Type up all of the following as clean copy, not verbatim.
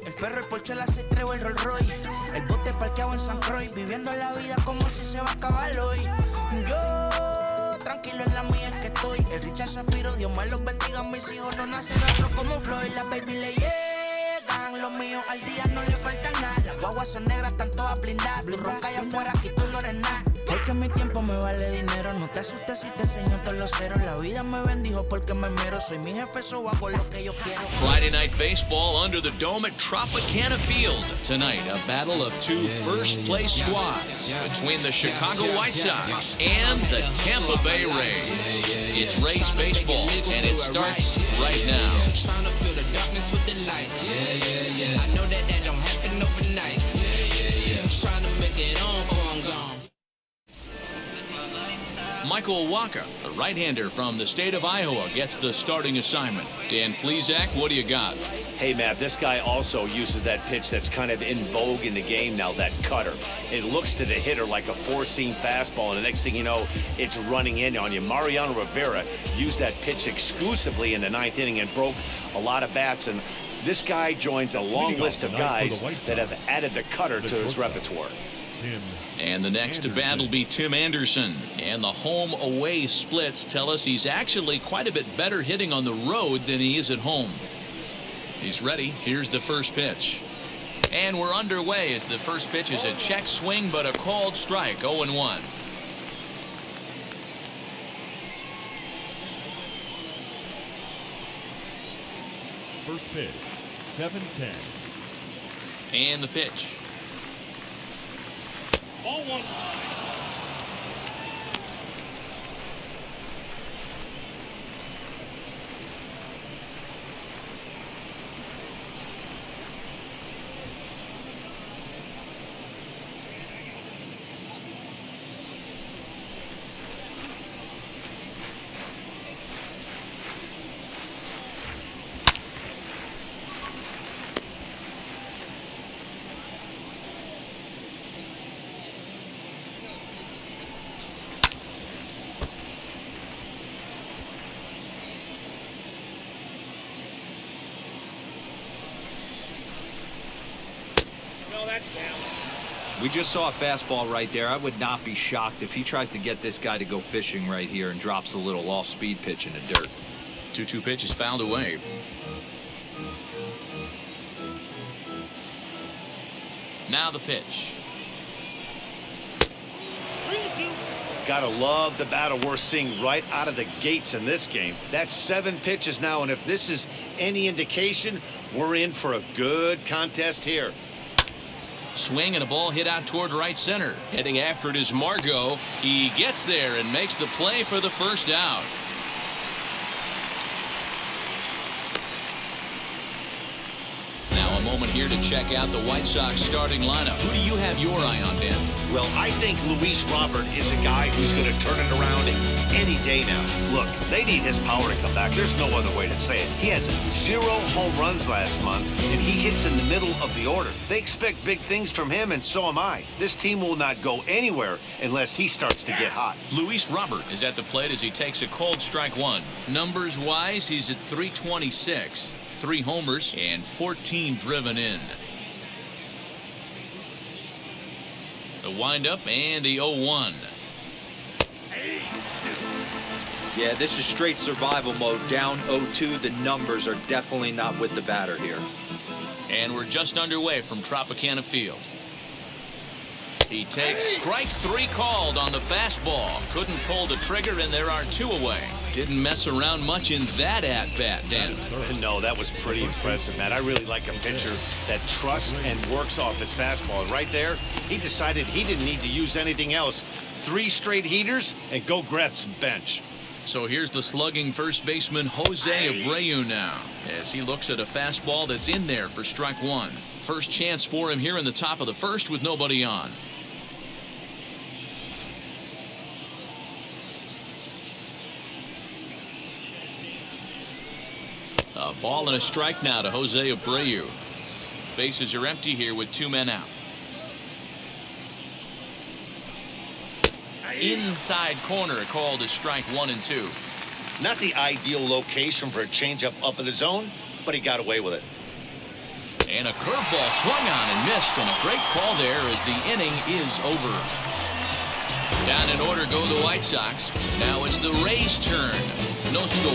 El ferro, el Porsche, la C3 o el Rolls Royce. El bote parqueado en San Croix, viviendo la vida como si se va a acabar hoy. Yo, tranquilo en la mía es que estoy. El Richard Zafiro, Dios me los bendiga. Mis hijos no nacen otros como Floyd. Las baby le llegan, los míos al día no le falta nada. Las guaguas son negras, están todas blindadas. Tú ronca allá afuera, aquí tú no eres nada. Es que mi tiempo me vale dinero. No te asustes si te enseño todos los ceros. La vida me bendijo porque me mero. Soy mi jefe, so hago lo que yo quiero. Friday night baseball under the dome at Tropicana Field. Tonight, a battle of two first-place squads between the Chicago White Sox and the Tampa Bay Rays. It's Rays baseball, and it starts right now. Trying to feel the darkness with the light. I know that don't happen overnight. Trying to make it on before I'm gone. Michael Wacha, the right-hander from the state of Iowa, gets the starting assignment. Dan Plesac, what do you got? Hey, Matt, this guy also uses that pitch that's kind of in vogue in the game now, that cutter. It looks to the hitter like a four-seam fastball, and the next thing you know, it's running in on you. Mariano Rivera used that pitch exclusively in the ninth inning and broke a lot of bats, and this guy joins a long list of guys that have added the cutter to his repertoire. And the next to bat will be Tim Anderson. And the home-away splits tell us he's actually quite a bit better hitting on the road than he is at home. He's ready. Here's the first pitch. And we're underway as the first pitch is a check swing, but a called strike, 0-1. First pitch, 7-10. And the pitch. Ball one. We just saw a fastball right there. I would not be shocked if he tries to get this guy to go fishing right here and drops a little off-speed pitch in the dirt. 2-2 pitch is fouled away. Now the pitch. Gotta love the battle we're seeing right out of the gates in this game. That's 7 pitches now, and if this is any indication, we're in for a good contest here. Swing and a ball hit out toward right center. Heading after it is Margot. He gets there and makes the play for the first out. Now a moment here to check out the White Sox starting lineup. Who do you have your eye on, Dan? Well, I think Luis Robert is a guy who's going to turn it around any day now. Look, they need his power to come back. There's no other way to say it. He has 0 home runs last month, and he hits in the middle of the order. They expect big things from him, and so am I. This team will not go anywhere unless he starts to get hot. Luis Robert is at the plate as he takes a cold strike one. Numbers-wise, he's at .326. 3 homers and 14 driven in. The windup and the 0-1. Yeah, this is straight survival mode. Down 0-2. The numbers are definitely not with the batter here. And we're just underway from Tropicana Field. He takes strike 3 called on the fastball. Couldn't pull the trigger, and there are 2 away. Didn't mess around much in that at-bat, Dan. No, that was pretty impressive, man. I really like a pitcher that trusts and works off his fastball. And right there, he decided he didn't need to use anything else. 3 straight heaters and go grab some bench. So here's the slugging first baseman Jose Abreu now, as he looks at a fastball that's in there for strike 1. First chance for him here in the top of the first with nobody on. A ball and a strike now to Jose Abreu. Bases are empty here with 2 men out. Inside corner called as strike 1 and 2. Not the ideal location for a changeup up in the zone, but he got away with it. And a curveball swung on and missed, and a great call there as the inning is over. Down in order go the White Sox. Now it's the Rays' turn. No score.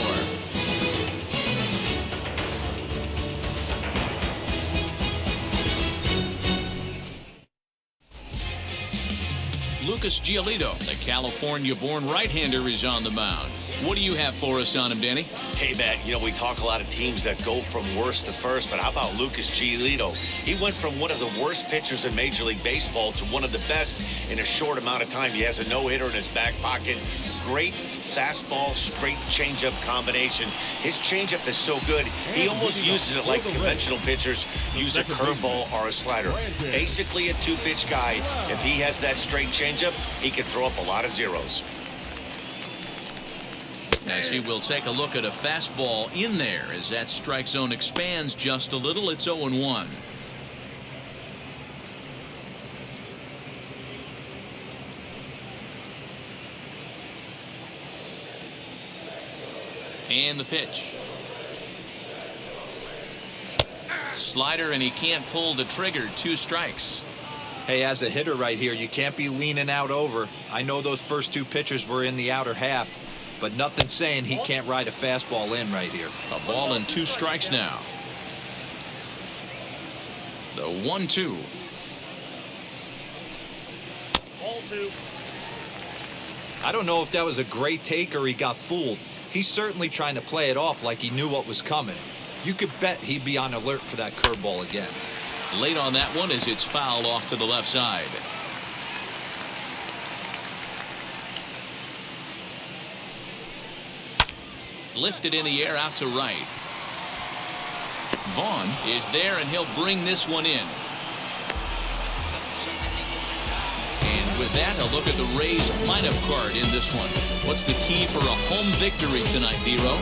Lucas Giolito, the California-born right-hander, is on the mound. What do you have for us on him, Danny? Hey, Matt, you know, we talk a lot of teams that go from worst to first, but how about Lucas Giolito? He went from one of the worst pitchers in Major League Baseball to one of the best in a short amount of time. He has a no-hitter in his back pocket. Great fastball, straight changeup combination. His changeup is so good, he almost uses it like conventional pitchers use a curveball or a slider. Basically a two-pitch guy. If he has that straight changeup, he can throw up a lot of zeros. As he will take a look at a fastball in there as that strike zone expands just a little. It's 0-1. And the pitch. Slider, and he can't pull the trigger. 2 strikes. Hey, as a hitter right here, you can't be leaning out over. I know those first 2 pitches were in the outer half, but nothing saying he can't ride a fastball in right here. A ball and 2 strikes now. The 1-2. I don't know if that was a great take or he got fooled. He's certainly trying to play it off like he knew what was coming. You could bet he'd be on alert for that curveball again. Late on that one as it's fouled off to the left side. Lifted in the air out to right. Vaughn is there, and he'll bring this one in. And with that, a look at the Rays lineup card in this one. What's the key for a home victory tonight, D-Row?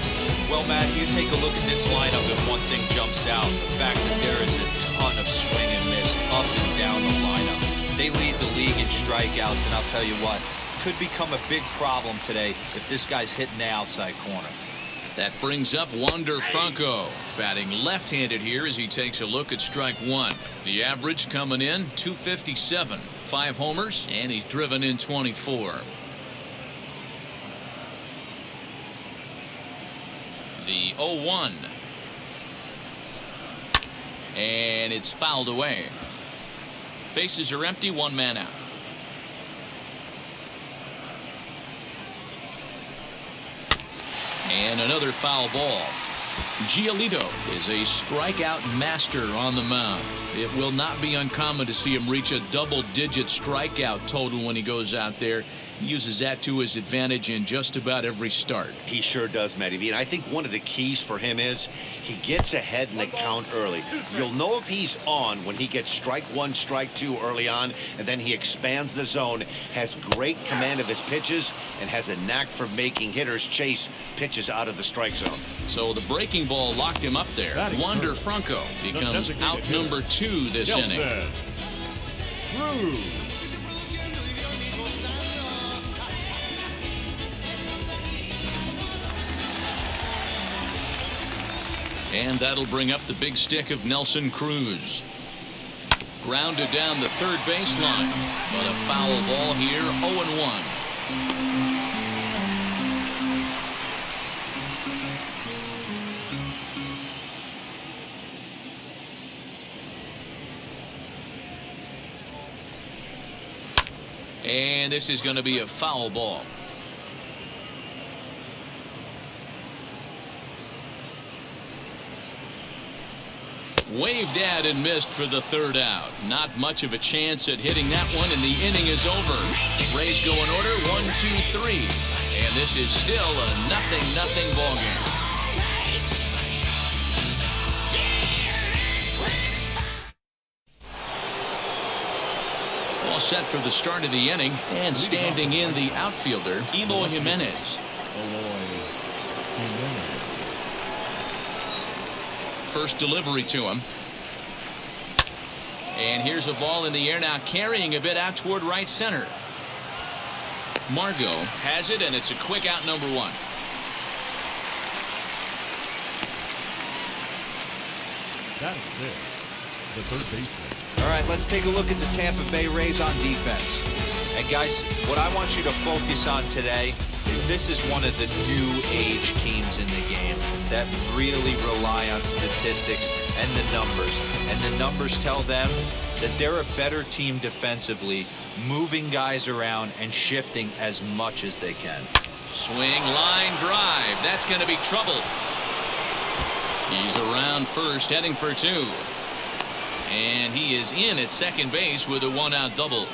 Well, Matt, you take a look at this lineup and one thing jumps out. The fact that there is a ton of swing and miss up and down the lineup. They lead the league in strikeouts, and I'll tell you what, could become a big problem today if this guy's hitting the outside corner. That brings up Wander Franco, batting left-handed here as he takes a look at strike 1. The average coming in, 257. 5 homers, and he's driven in 24. The 0-1. And it's fouled away. Bases are empty, 1 man out. And another foul ball. Giolito is a strikeout master on the mound. It will not be uncommon to see him reach a double-digit strikeout total when he goes out there. He uses that to his advantage in just about every start. He sure does, Matty B. And I think one of the keys for him is he gets ahead in the count early. You'll know if he's on when he gets strike 1, strike 2 early on, and then he expands the zone, has great command of his pitches, and has a knack for making hitters chase pitches out of the strike zone. So the breaking ball locked him up there. Wander Franco becomes out number 2 this inning. And that'll bring up the big stick of Nelson Cruz. Grounded down the third baseline, but a foul ball here, 0-1. And this is going to be a foul ball. Waved at and missed for the 3rd out. Not much of a chance at hitting that one, and the inning is over. Rays go in order, 1, 2, 3. And this is still a 0-0 ball game. All set for the start of the inning, and standing in the outfielder, Eloy Jimenez. First delivery to him. And here's a ball in the air now, carrying a bit out toward right center. Margot has it, and it's a quick out, number 1. That is it. the third baseman. All right, let's take a look at the Tampa Bay Rays on defense. And guys, what I want you to focus on today is this is one of the new age teams in the game that really rely on statistics and the numbers. And the numbers tell them that they're a better team defensively, moving guys around and shifting as much as they can. Swing, line drive. That's going to be trouble. He's around first, heading for two. And he is in at second base with a one-out double.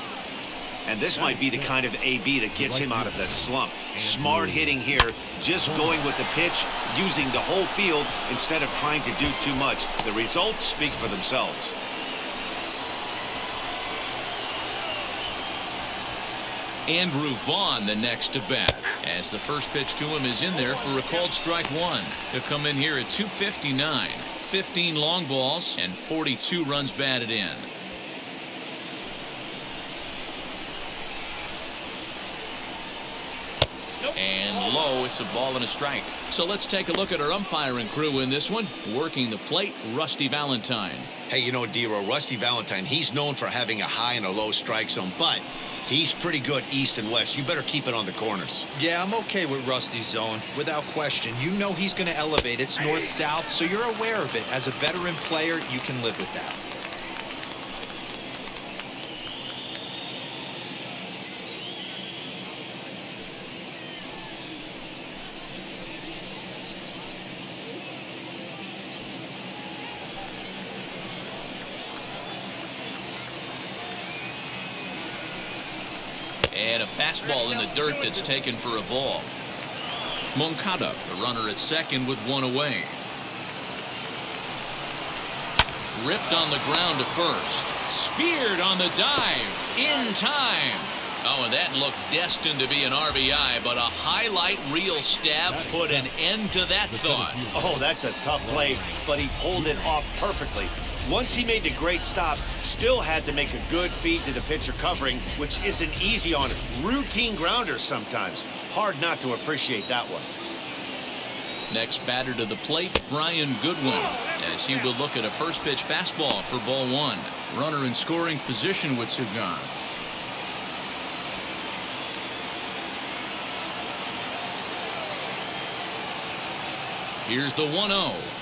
And this might be the kind of AB that gets him out of that slump. Smart hitting here, just going with the pitch, using the whole field instead of trying to do too much. The results speak for themselves. Andrew Vaughn the next to bat, as the first pitch to him is in there for a called strike one. He'll come in here at 259. 15 long balls and 42 runs batted in. And low, it's a ball and a strike. So let's take a look at our umpiring crew in this one. Working the plate, Rusty Valentine. Hey, you know, D-Row, Rusty Valentine, he's known for having a high and a low strike zone, but he's pretty good east and west. You better keep it on the corners. Yeah, I'm okay with Rusty's zone, without question. You know he's going to elevate. It's north-south, so you're aware of it. As a veteran player, you can live with that. And a fastball in the dirt that's taken for a ball. Moncada, the runner at second with one away. Ripped on the ground to first. Speared on the dive. In time. Oh, and that looked destined to be an RBI, but a highlight reel stab put an end to that thought. Oh, that's a tough play, but he pulled it off perfectly. Once he made the great stop, still had to make a good feed to the pitcher covering, which isn't easy on routine grounders sometimes. Hard not to appreciate that one. Next batter to the plate, Brian Goodwin, as he will look at a first pitch fastball for ball one. Runner in scoring position with Sugan. Here's the 1-0.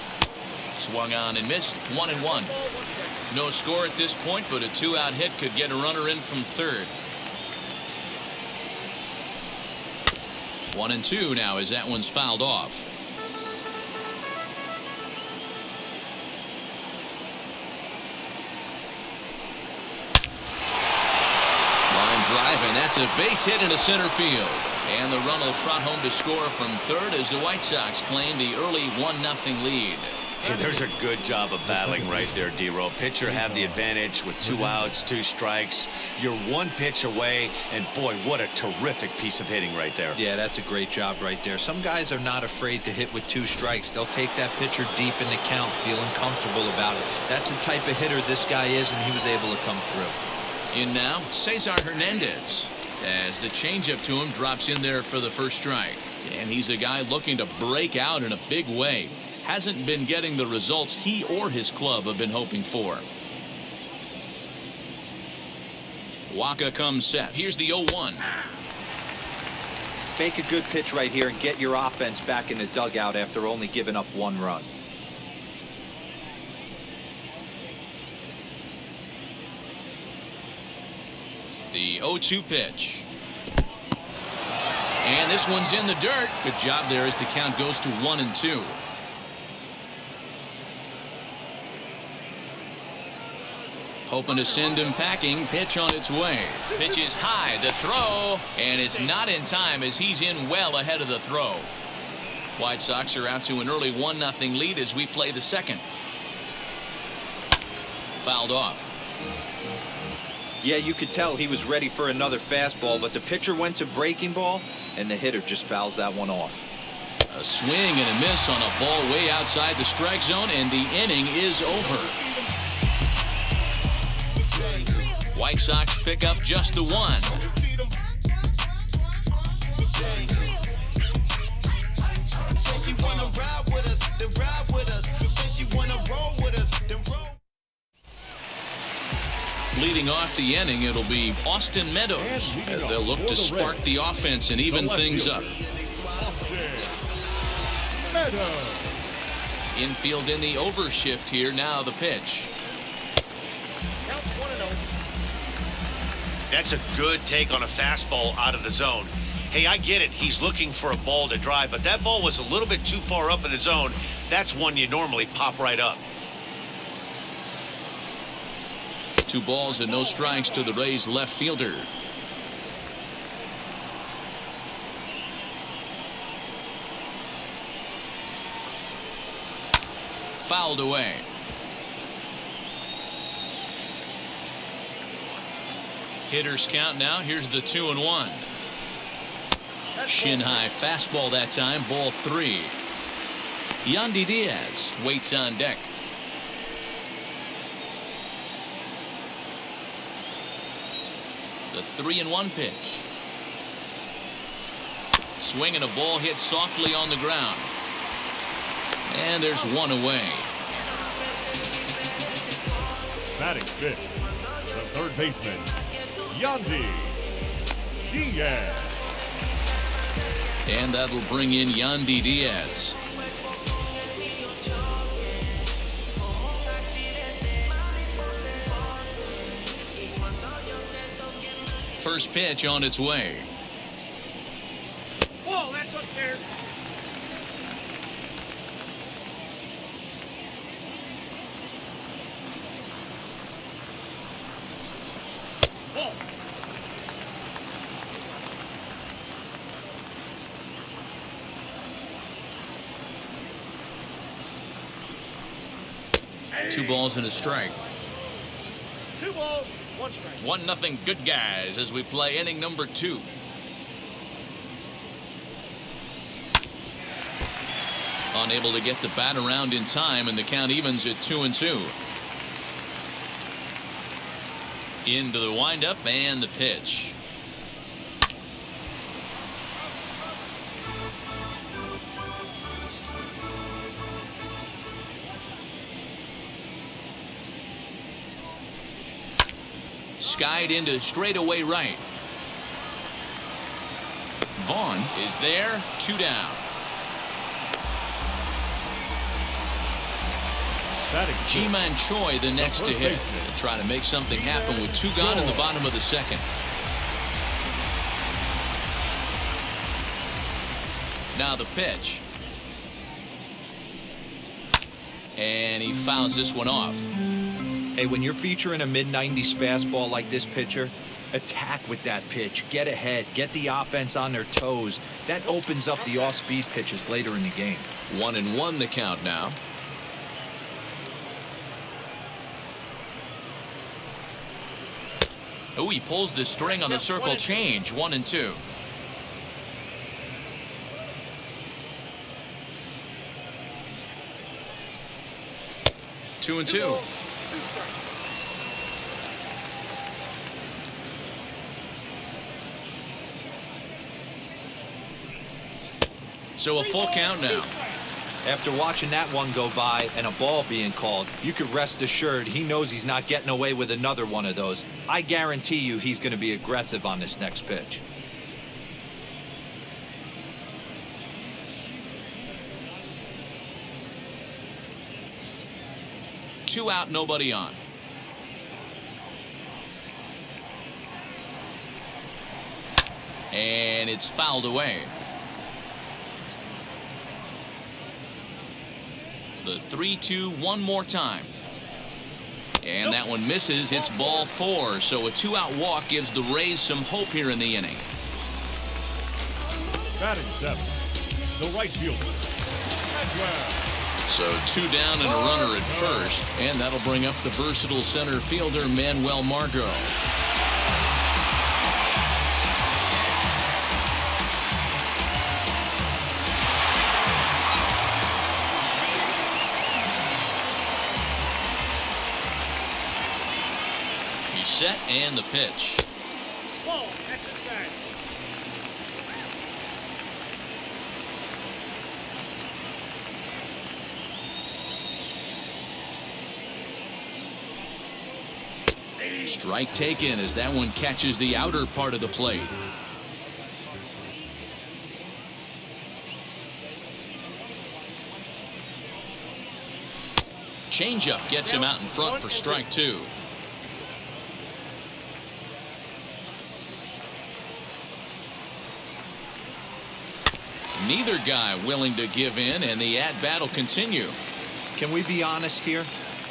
Swung on and missed. 1-1. No score at this point, but a two-out hit could get a runner in from third. 1-2 now as that one's fouled off. Line drive, and that's a base hit into center field. And the run will trot home to score from third as the White Sox claim the early 1-0 lead. Hey, there's a good job of battling right there, D-Row. Pitcher had the advantage with 2 outs, 2 strikes. You're 1 pitch away, and boy, what a terrific piece of hitting right there. Yeah, that's a great job right there. Some guys are not afraid to hit with 2 strikes. They'll take that pitcher deep in the count, feeling comfortable about it. That's the type of hitter this guy is, and he was able to come through. In now, Cesar Hernandez, as the changeup to him drops in there for the first strike. And he's a guy looking to break out in a big way. Hasn't been getting the results he or his club have been hoping for. Wacha comes set. Here's the 0-1. Make a good pitch right here and get your offense back in the dugout after only giving up 1 run. The 0-2 pitch. And this one's in the dirt. Good job there as the count goes to 1-2. Hoping to send him packing. Pitch on its way. Pitch is high. The throw. And it's not in time as he's in well ahead of the throw. White Sox are out to an early 1-0 lead as we play the second. Fouled off. Yeah, you could tell he was ready for another fastball, but the pitcher went to breaking ball, and the hitter just fouls that one off. A swing and a miss on a ball way outside the strike zone, and the inning is over. White Sox pick up just the 1. She wanna ride with us, then ride with us. Say she wanna roll with us, then roll. Leading off the inning, it'll be Austin Meadows as they'll look to spark the offense and even things up. Infield in the overshift here. Now the pitch. That's a good take on a fastball out of the zone. Hey, I get it. He's looking for a ball to drive, but that ball was a little bit too far up in the zone. That's one you normally pop right up. 2 balls and no strikes to the Rays left fielder. Fouled away. Hitters count now. Here's the 2-1. Shin high fastball that time. Ball 3. Yandy Diaz waits on deck. The 3-1 pitch. Swinging a ball hit softly on the ground. And there's one away. Batting fifth, the third baseman, Yandy Diaz. And that'll bring in Yandy Diaz. First pitch on its way. Whoa, that's up there. Whoa. Two balls and a strike. 2 balls, 1 strike. 1-0 good guys as we play inning number 2. Unable to get the bat around in time, and the count evens at 2-2. Into the windup and the pitch. Skied into straightaway right. Vaughn is there. 2 down. Ji-Man Choi the next to hit. They'll try to make something happen with 2 gone in the bottom of the second. Now the pitch. And he fouls this one off. Hey, when you're featuring a mid-90s fastball like this pitcher, attack with that pitch. Get ahead. Get the offense on their toes. That opens up the off-speed pitches later in the game. 1-1 the count now. Oh, he pulls the string on the circle change. 1-2. Two and two. So a full count now. After watching that one go by and a ball being called, you could rest assured he knows he's not getting away with another one of those. I guarantee you he's going to be aggressive on this next pitch. Two out, nobody on. And it's fouled away. The 3-2 one more time. And that one misses. It's ball 4. So a 2-out walk gives the Rays some hope here in the inning. Batting 7th, the right fielder, Edwin. So 2 down and a runner at first. And that'll bring up the versatile center fielder, Manuel Margot. He's set and the pitch. Whoa, that's inside. Strike taken as that one catches the outer part of the plate. Changeup gets him out in front for strike two. Neither guy willing to give in, and the at-bat will continue. Can we be honest here?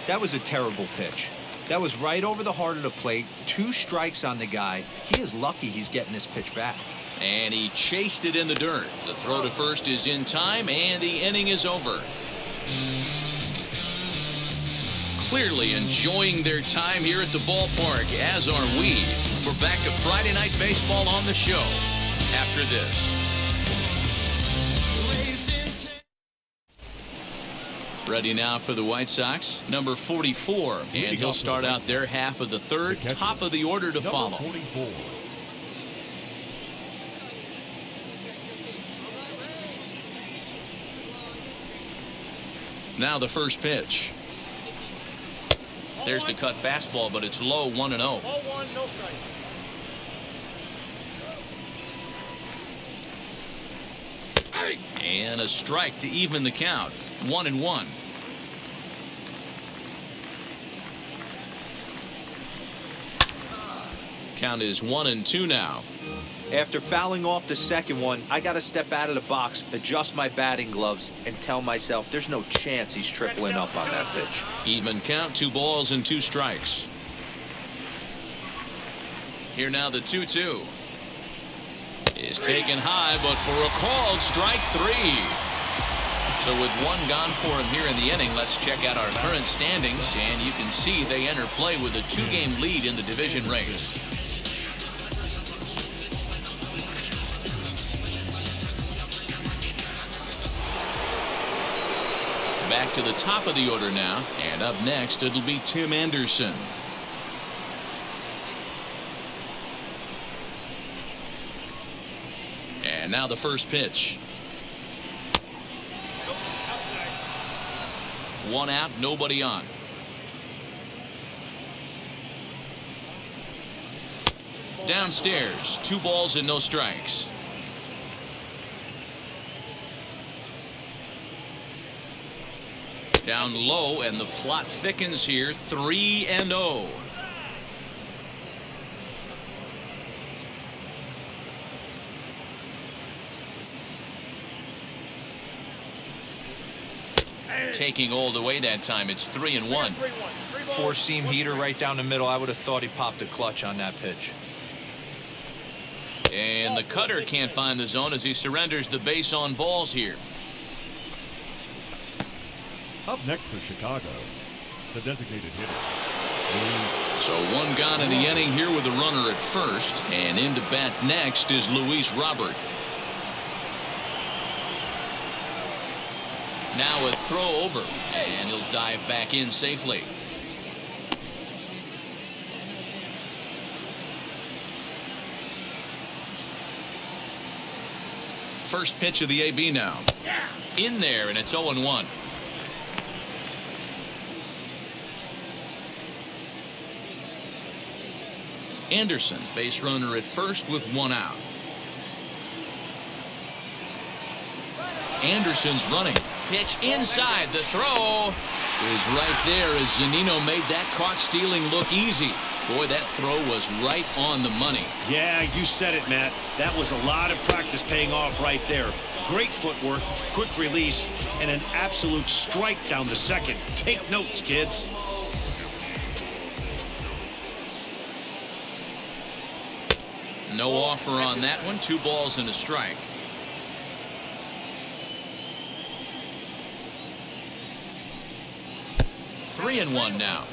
That was a terrible pitch. That was right over the heart of the plate. 2 strikes on the guy. He is lucky he's getting this pitch back. And he chased it in the dirt. The throw to first is in time, and the inning is over. Clearly enjoying their time here at the ballpark, as are we. We're back to Friday Night Baseball on the show after this. Ready now for the White Sox, number 44, and he'll start out their half of the third, top of the order to follow. 44. Now the first pitch. There's the cut fastball, but it's low, 1-0. Ball 1, no strike. And a strike to even the count, 1-1. Count is 1-2 now. After fouling off the second one, I got to step out of the box, adjust my batting gloves, and tell myself there's no chance he's tripling up on that pitch. Even count, 2 balls and 2 strikes. Here now the 2-2. Is taken high, but for a called strike 3. So with 1 gone for him here in the inning, let's check out our current standings, and you can see they enter play with a 2-game lead in the division race. Back to the top of the order now, and up next it'll be Tim Anderson. And now the first pitch. 1 out, nobody on. Downstairs, 2 balls and no strikes. Down low, and the plot thickens here, 3-0. Taking all the way that time, it's 3-1. 4-seam heater right down the middle. I would have thought he popped a clutch on that pitch. And the cutter can't find the zone as he surrenders the base on balls here. Up next for Chicago, the designated hitter. So 1 gone in the inning here with a runner at first, and into bat next is Luis Robert. Now a throw over, and he'll dive back in safely. First pitch of the AB now. In there, and it's 0-1. Anderson, base runner at first with 1 out. Anderson's running. Pitch inside. The throw is right there as Zunino made that caught stealing look easy. Boy, that throw was right on the money. Yeah, you said it, Matt. That was a lot of practice paying off right there. Great footwork, quick release, and an absolute strike down the second. Take notes, kids. No offer on that one. 2 balls and a strike. Three and one now.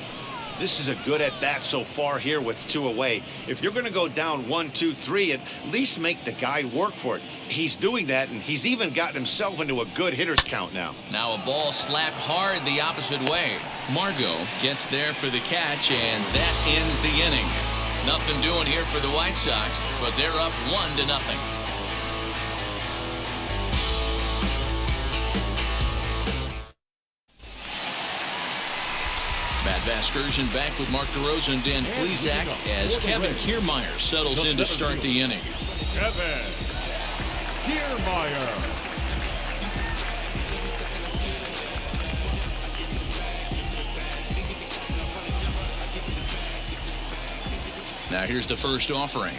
This is a good at-bat so far here with 2 away. If you're going to go down 1, 2, 3, at least make the guy work for it. He's doing that, and he's even gotten himself into a good hitter's count now. Now a ball slapped hard the opposite way. Margot gets there for the catch, and that ends the inning. Nothing doing here for the White Sox, but they're up 1-0. Bat Vasgersian back with Mark DeRosa and Dan Plesac as Kevin Kiermaier settles in to start the inning. Kevin Kiermaier. Now here's the first offering.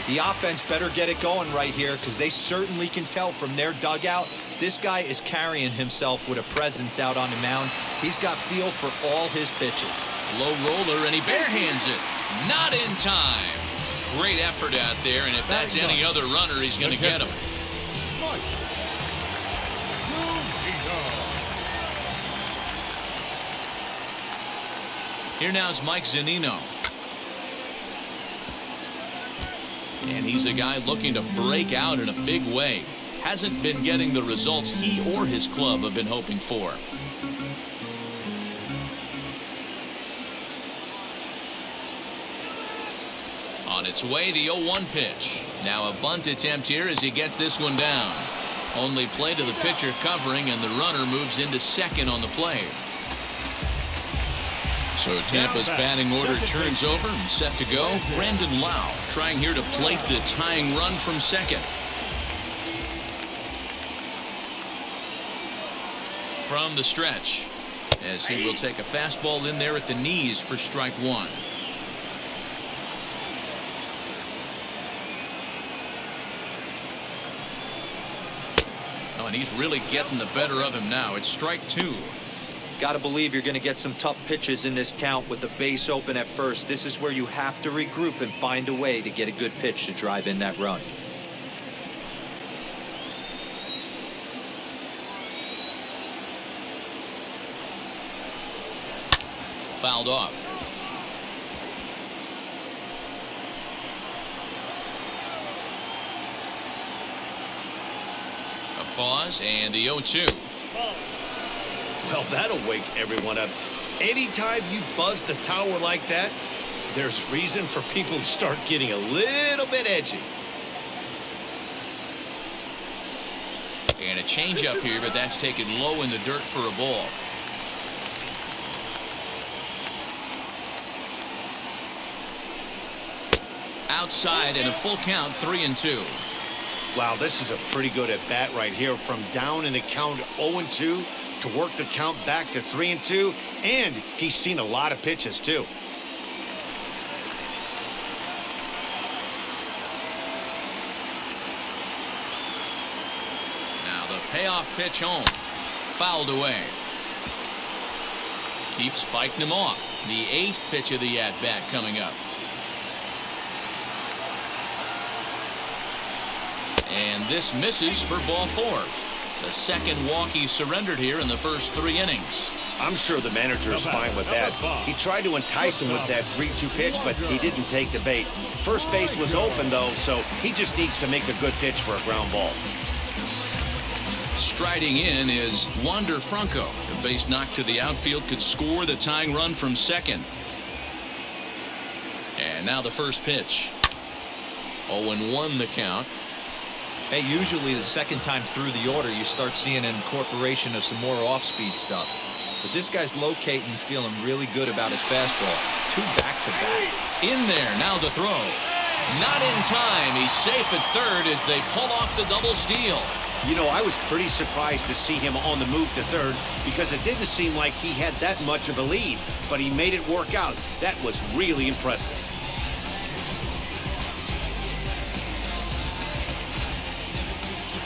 The offense better get it going right here because they certainly can tell from their dugout this guy is carrying himself with a presence out on the mound. He's got feel for all his pitches. Low roller, and he barehands it. Not in time. Great effort out there, and if that's any other runner, he's going to get him. Here now is Mike Zunino. And he's a guy looking to break out in a big way. Hasn't been getting the results he or his club have been hoping for. On its way, the 0-1 pitch. Now a bunt attempt here as he gets this one down. Only play to the pitcher covering, and the runner moves into second on the play. So Tampa's batting order turns over and set to go. Brandon Lau trying here to plate the tying run from second. From the stretch, as he will take a fastball in there at the knees for strike one. Oh, and he's really getting the better of him now. It's strike two. Got to believe you're going to get some tough pitches in this count with the base open at first. This is where you have to regroup and find a way to get a good pitch to drive in that run. Fouled off. A pause and the 0-2. Well, that'll wake everyone up. Anytime you buzz the tower like that, there's reason for people to start getting a little bit edgy. And a changeup here, but that's taken low in the dirt for a ball. Outside and a full count, 3-2. Wow, this is a pretty good at bat right here. From down in the count 0-2 to work the count back to 3-2, and he's seen a lot of pitches too. Now the payoff pitch home, fouled away. Keeps fighting him off. The 8th pitch of the at bat coming up. And this misses for ball 4. The second walk he surrendered here in the first 3 innings. I'm sure the manager is fine with that. He tried to entice him with that 3-2 pitch, but he didn't take the bait. First base was open, though, so he just needs to make a good pitch for a ground ball. Striding in is Wander Franco. The base knock to the outfield could score the tying run from second. And now the first pitch. 0-1 the count. Hey, usually the second time through the order, you start seeing an incorporation of some more off-speed stuff. But this guy's locating and feeling really good about his fastball. 2 back-to-back. In there, now the throw. Not in time. He's safe at third as they pull off the double steal. You know, I was pretty surprised to see him on the move to third because it didn't seem like he had that much of a lead, but he made it work out. That was really impressive.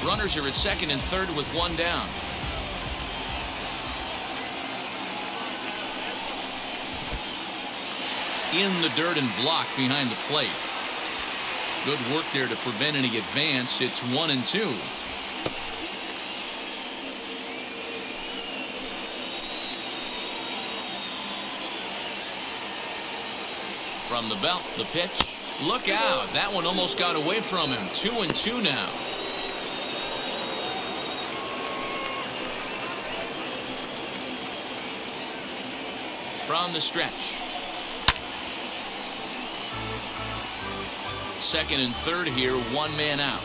Runners are at second and third with 1 down. In the dirt and blocked behind the plate. Good work there to prevent any advance. It's 1-2. From the belt, the pitch. Look out. That one almost got away from him. 2-2 now. From the stretch. Second and third here, 1 man out.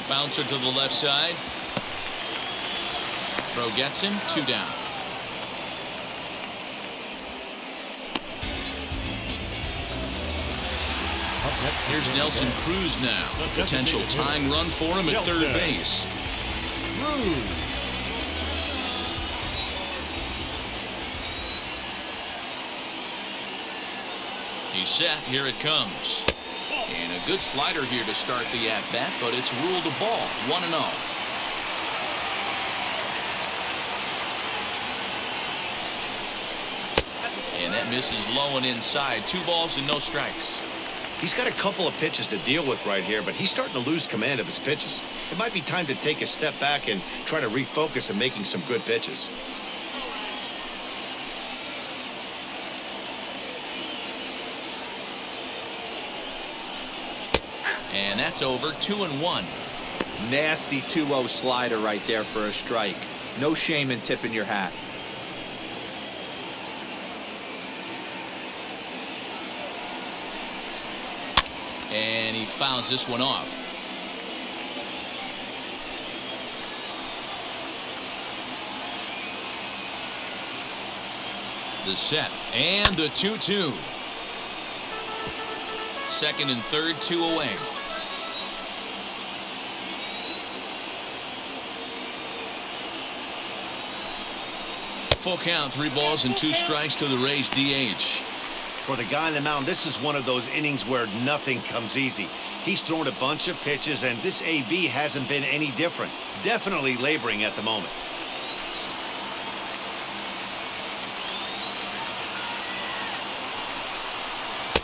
Bouncer to the left side. Throw gets him. 2 down. Here's Nelson Cruz now. Potential tying run for him at third base. He's set. Here it comes. And a good slider here to start the at-bat, but it's ruled a ball. 1-0. And that misses low and inside. 2 balls and no strikes. He's got a couple of pitches to deal with right here, but he's starting to lose command of his pitches. It might be time to take a step back and try to refocus on making some good pitches. And that's over. 2-1. Nasty 2-0 slider right there for a strike. No shame in tipping your hat. And he fouls this one off. The set and the 2-2. Second and third, 2 away. Full count, 3 balls and 2 strikes to the Rays DH. For the guy on the mound, this is one of those innings where nothing comes easy. He's thrown a bunch of pitches, and this AB hasn't been any different. Definitely laboring at the moment.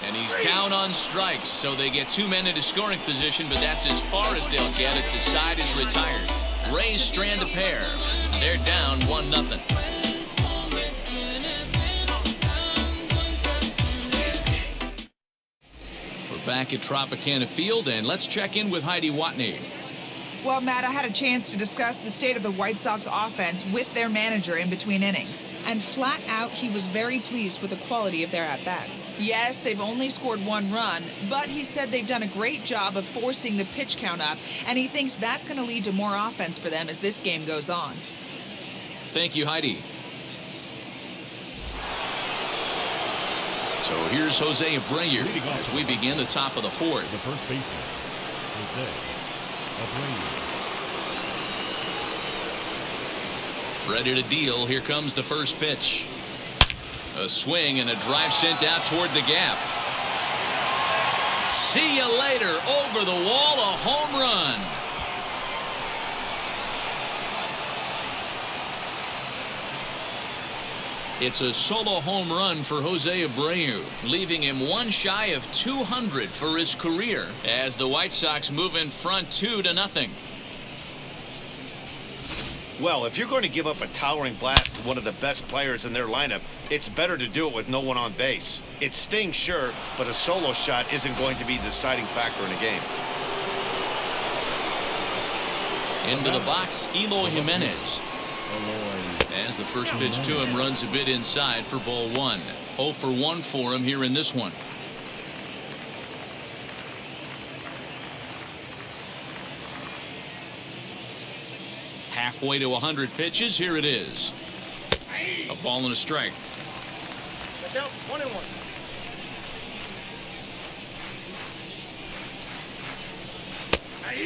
And he's down on strikes, so they get 2 men into scoring position, but that's as far as they'll get as the side is retired. Rays strand a pair. They're down 1-0. Back at Tropicana Field, and let's check in with Heidi Watney. Well, Matt, I had a chance to discuss the state of the White Sox offense with their manager in between innings. And flat out, he was very pleased with the quality of their at-bats. Yes, they've only scored 1 run, but he said they've done a great job of forcing the pitch count up, and he thinks that's going to lead to more offense for them as this game goes on. Thank you, Heidi. So here's Jose Abreu as we begin the top of the 4th. The first baseman, Jose Abreu. Ready to deal. Here comes the first pitch. A swing and a drive sent out toward the gap. See you later. Over the wall, a home run. It's a solo home run for Jose Abreu, leaving him 1 shy of 200 for his career as the White Sox move in front 2-0. Well, if you're going to give up a towering blast to one of the best players in their lineup, it's better to do it with no one on base. It stings, sure, but a solo shot isn't going to be the deciding factor in a game. Into the box, Eloy Jimenez. As the first pitch to him runs a bit inside for ball 1. 0 for 1 for him here in this one. Halfway to 100 pitches. Here it is. A ball and a strike. Down 1-1.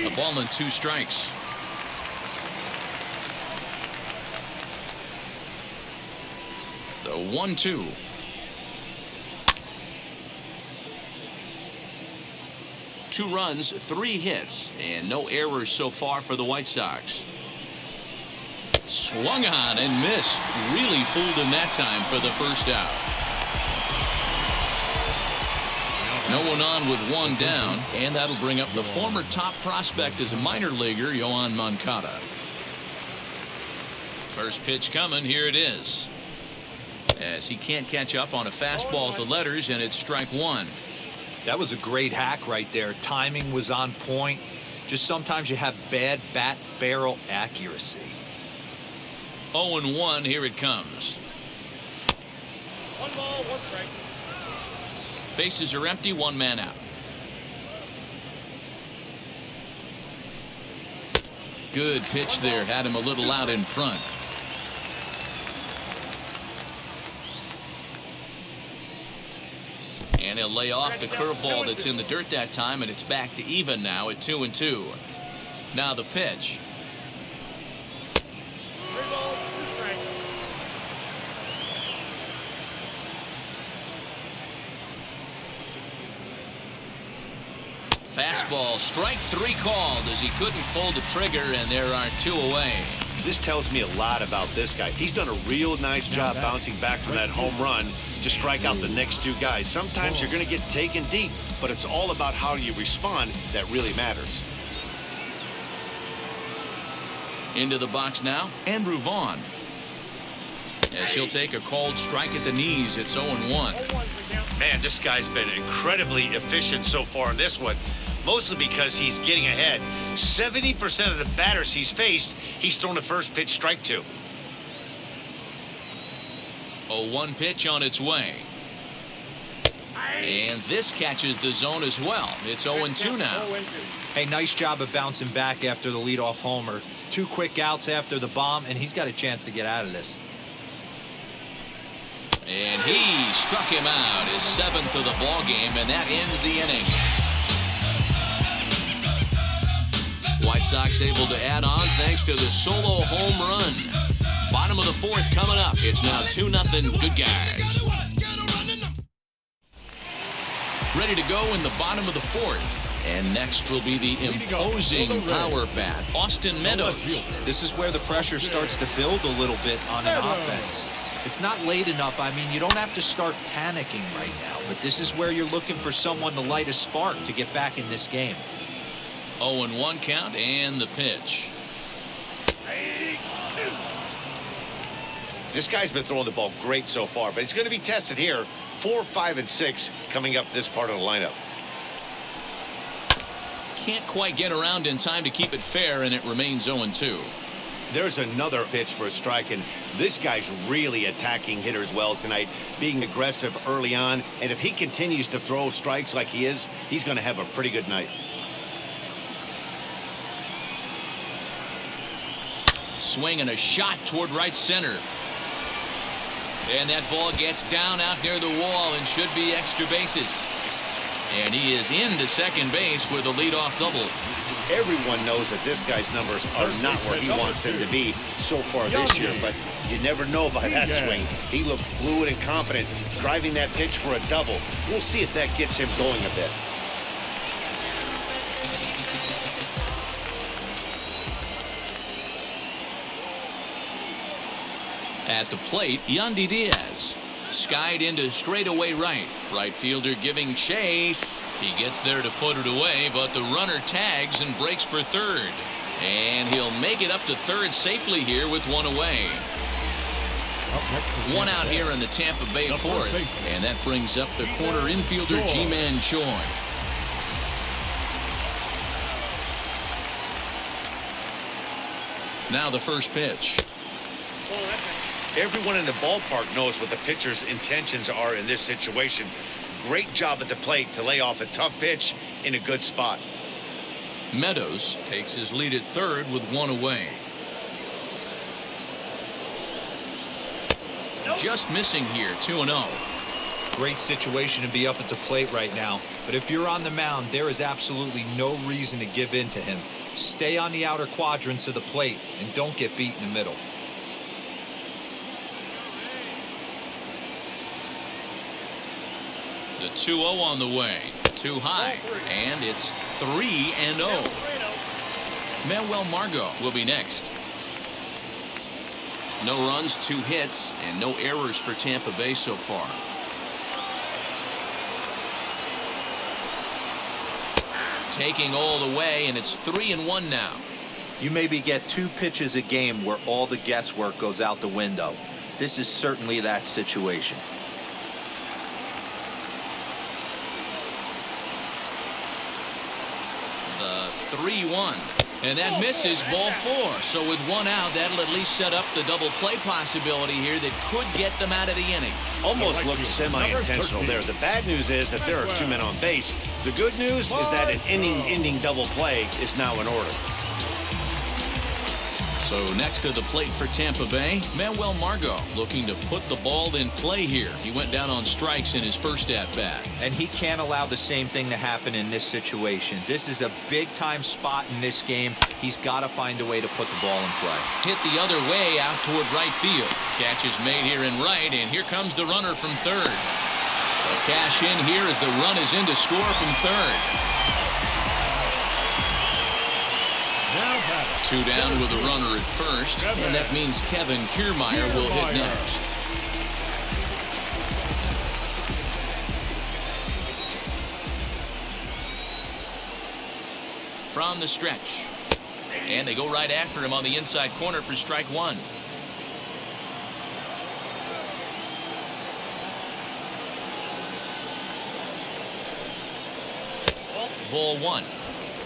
A ball and 2 strikes. The 1-2. Two runs, 3 hits, and no errors so far for the White Sox. Swung on and missed. Really fooled him that time for the first out. No one on with 1 down, and that'll bring up the former top prospect as a minor leaguer, Yoan Moncada. First pitch coming. Here it is. As he can't catch up on a fastball to letters, and it's strike 1. That was a great hack right there. Timing was on point. Just sometimes you have bad bat barrel accuracy. 0-1. Here it comes. 1 ball, 1 strike. Bases are empty. 1 man out. Good pitch there, had him a little out in front. And he'll lay off the curveball that's in the dirt that time, and it's back to even now at 2-2. Now the pitch. 3 balls, 2 strikes. Fastball, strike 3 called as he couldn't pull the trigger, and there are 2 away. This tells me a lot about this guy. He's done a real nice job bouncing back from that home run to strike out the next 2 guys. Sometimes you're going to get taken deep, but it's all about how you respond that really matters. Into the box now, Andrew Vaughn. As he'll take a called strike at the knees, it's 0-1. Man, this guy's been incredibly efficient so far in this one, mostly because he's getting ahead. 70% of the batters he's faced, he's thrown the first pitch strike to. 0-1 pitch on its way. And this catches the zone as well. It's 0-2 now. Hey, nice job of bouncing back after the leadoff homer. 2 quick outs after the bomb, and he's got a chance to get out of this. And he struck him out, his 7th of the ball game, and that ends the inning. White Sox able to add on thanks to the solo home run. Bottom of the 4th coming up. It's now 2-0 good guys. Ready to go in the bottom of the 4th. And next will be the imposing power bat, Austin Meadows. This is where the pressure starts to build a little bit on an offense. It's not late enough. I mean, you don't have to start panicking right now, but this is where you're looking for someone to light a spark to get back in this game. 0-1 count and the pitch. This guy's been throwing the ball great so far, but he's going to be tested here. 4, 5, and 6 coming up this part of the lineup. Can't quite get around in time to keep it fair, and it remains 0-2. There's another pitch for a strike, and this guy's really attacking hitters well tonight, being aggressive early on, and if he continues to throw strikes like he is, he's going to have a pretty good night. Swing and a shot toward right center. And that ball gets down out near the wall and should be extra bases. And he is into second base with a leadoff double. Everyone knows that this guy's numbers are not where he wants them to be so far this year, but you never know by that swing. He looked fluid and confident, driving that pitch for a double. We'll see if that gets him going a bit. At the plate, Yandy Diaz. Skied into straightaway right. Right fielder giving chase. He gets there to put it away, but the runner tags and breaks for third. And he'll make it up to third safely here with 1 away. 1 out here in the Tampa Bay 4th. And that brings up the corner infielder Ji-Man Choi. Now the first pitch. Everyone in the ballpark knows what the pitcher's intentions are in this situation. Great job at the plate to lay off a tough pitch in a good spot. Meadows takes his lead at third with 1 away. Just missing here, 2-0. Great situation to be up at the plate right now. But if you're on the mound, there is absolutely no reason to give in to him. Stay on the outer quadrants of the plate and don't get beat in the middle. The 2-0 on the way. Too high. And it's 3-0. Manuel Margot will be next. No runs, 2 hits, and no errors for Tampa Bay so far. Taking all the way, and it's 3-1 now. You maybe get 2 pitches a game where all the guesswork goes out the window. This is certainly that situation. The 3-1. And that misses ball 4. So with 1 out, that'll at least set up the double play possibility here that could get them out of the inning. Almost looked semi-intentional there. The bad news is that there are 2 men on base. The good news is that an inning-ending double play is now in order. So next to the plate for Tampa Bay, Manuel Margot looking to put the ball in play here. He went down on strikes in his first at-bat. And he can't allow the same thing to happen in this situation. This is a big-time spot in this game. He's got to find a way to put the ball in play. Hit the other way out toward right field. Catch is made here in right, and here comes the runner from third. The cash in here as the run is in to score from third. Two down with a runner at first, and that means Kevin Kiermaier will hit next. From the stretch. And they go right after him on the inside corner for strike one. Ball one.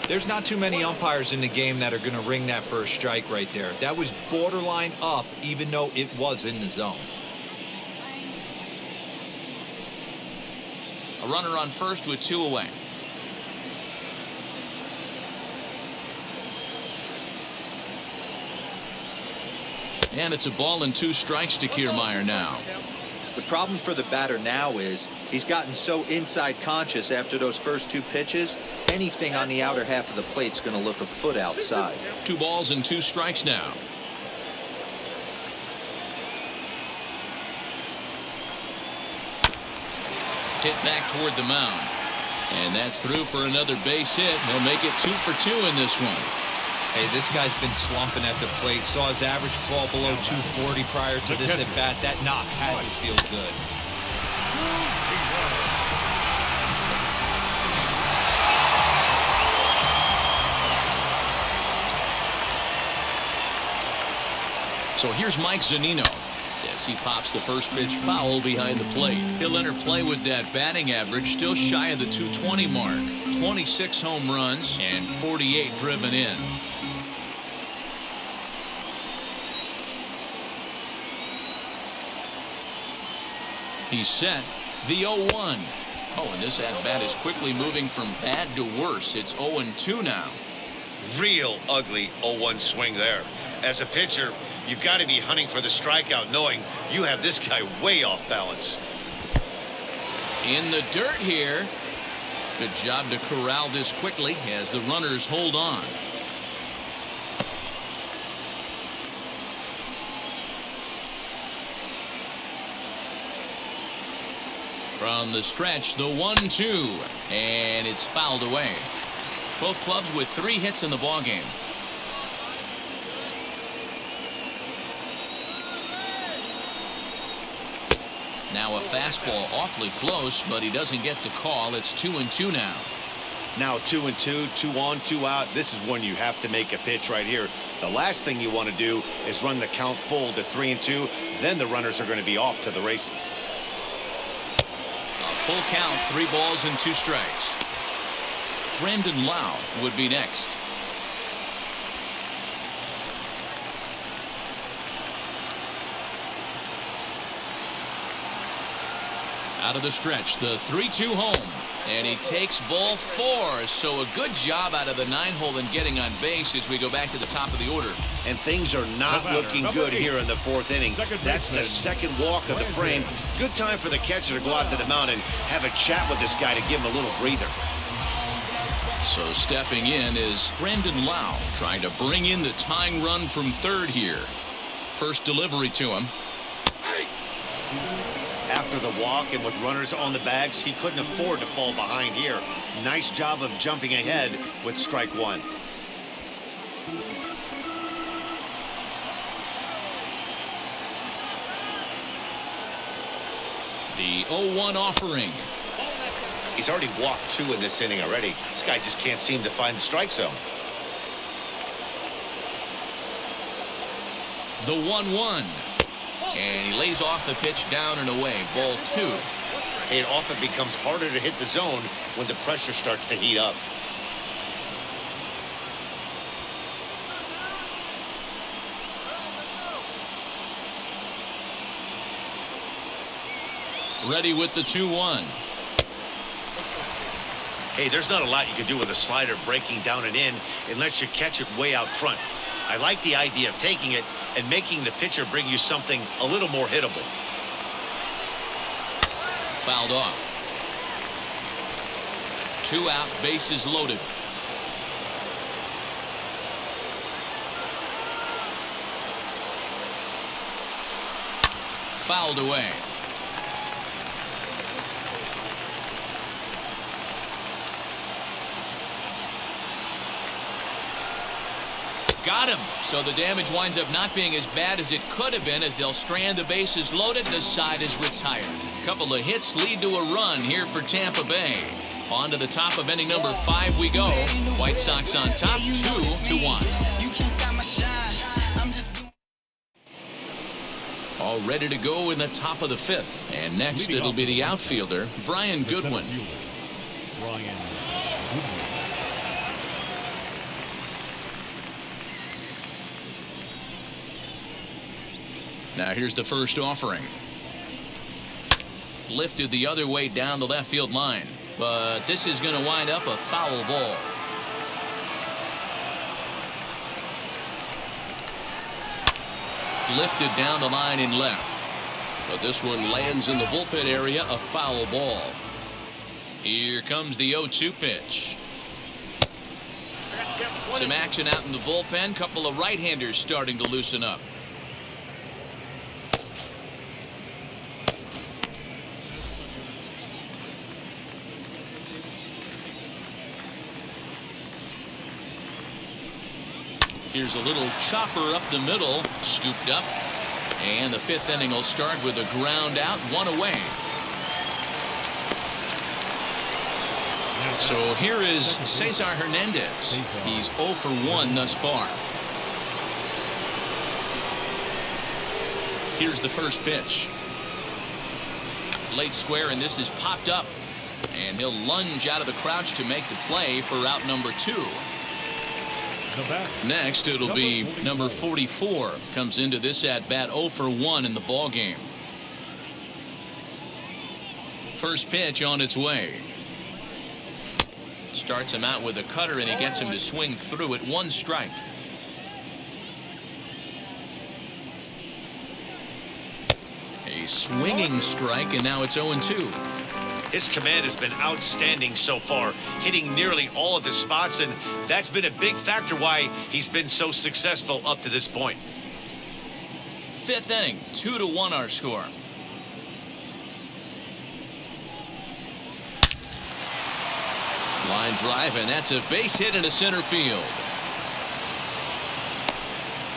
There's not too many umpires in the game that are going to ring that first strike right there. That was borderline up, even though it was in the zone. A runner on first with two away. And it's a ball and two strikes to Kiermaier now. The problem for the batter now is he's gotten so inside conscious after those first two pitches, anything on the outer half of the plate's going to look a foot outside. 2 balls and 2 strikes now. Hit back toward the mound. And that's through for another base hit. They'll make it 2 for 2 in this one. Hey, this guy's been slumping at the plate. Saw his average fall below 240 prior to this at bat. That knock had to feel good. So here's Mike Zunino. As he pops the first pitch foul behind the plate. He'll enter play with that batting average still shy of the 220 mark. 26 home runs and 48 driven in. He's set. The 0-1. Oh, and this at-bat is quickly moving from bad to worse. It's 0-2 now. Real ugly 0-1 swing there. As a pitcher, you've got to be hunting for the strikeout, knowing you have this guy way off balance. In the dirt here. Good job to corral this quickly as the runners hold on. From the stretch, the 1-2, and it's fouled away. Both clubs with 3 hits in the ballgame. Now a fastball awfully close, but he doesn't get the call. It's 2-2 now. Now 2-2, 2 on, 2 out. This is when you have to make a pitch right here. The last thing you want to do is run the count full to 3-2. Then the runners are going to be off to the races. Full count, 3 balls and 2 strikes. Brandon Lau would be next. Out of the stretch, the 3-2 home. And he takes ball 4. So a good job out of the 9-hole in getting on base as we go back to the top of the order. And things are not looking good here in the 4th inning. That's the second walk of the frame. Good time for the catcher to go out to the mound and have a chat with this guy to give him a little breather. So stepping in is Brandon Lau, trying to bring in the tying run from third here. First delivery to him. After the walk and with runners on the bags, he couldn't afford to fall behind here. Nice job of jumping ahead with strike 1. The 0-1 offering. He's already walked 2 in this inning already. This guy just can't seem to find the strike zone. The 1-1. And he lays off the pitch down and away. Ball 2. It often becomes harder to hit the zone when the pressure starts to heat up. Ready with the 2-1. Hey, there's not a lot you can do with a slider breaking down and in unless you catch it way out front. I like the idea of taking it and making the pitcher bring you something a little more hittable. Fouled off. 2 out, bases loaded. Fouled away. Got him. So the damage winds up not being as bad as it could have been, as they'll strand the bases loaded. The side is retired. Couple of hits lead to a run here for Tampa Bay. On to the top of inning number 5 we go. White Sox on top, 2-1. All ready to go in the top of the 5th. And next it'll be the outfielder, Brian Goodwin. Now here's the first offering. Lifted the other way down the left field line. But this is going to wind up a foul ball. Lifted down the line in left. But this one lands in the bullpen area, a foul ball. Here comes the 0-2 pitch. Some action out in the bullpen. Couple of right-handers starting to loosen up. Here's a little chopper up the middle, scooped up. And the 5th inning will start with a ground out, 1 away. So here is Cesar Hernandez. He's 0 for 1 thus far. Here's the first pitch. Late square, and this is popped up. And he'll lunge out of the crouch to make the play for out number 2. Next, it'll be number 44. Comes into this at bat 0 for 1 in the ball game. First pitch on its way. Starts him out with a cutter, and he gets him to swing through it. 1 strike. A swinging strike, and now it's 0-2. His command has been outstanding so far, hitting nearly all of his spots, and that's been a big factor why he's been so successful up to this point. 5th inning, 2-1 our score. Line drive, and that's a base hit into center field.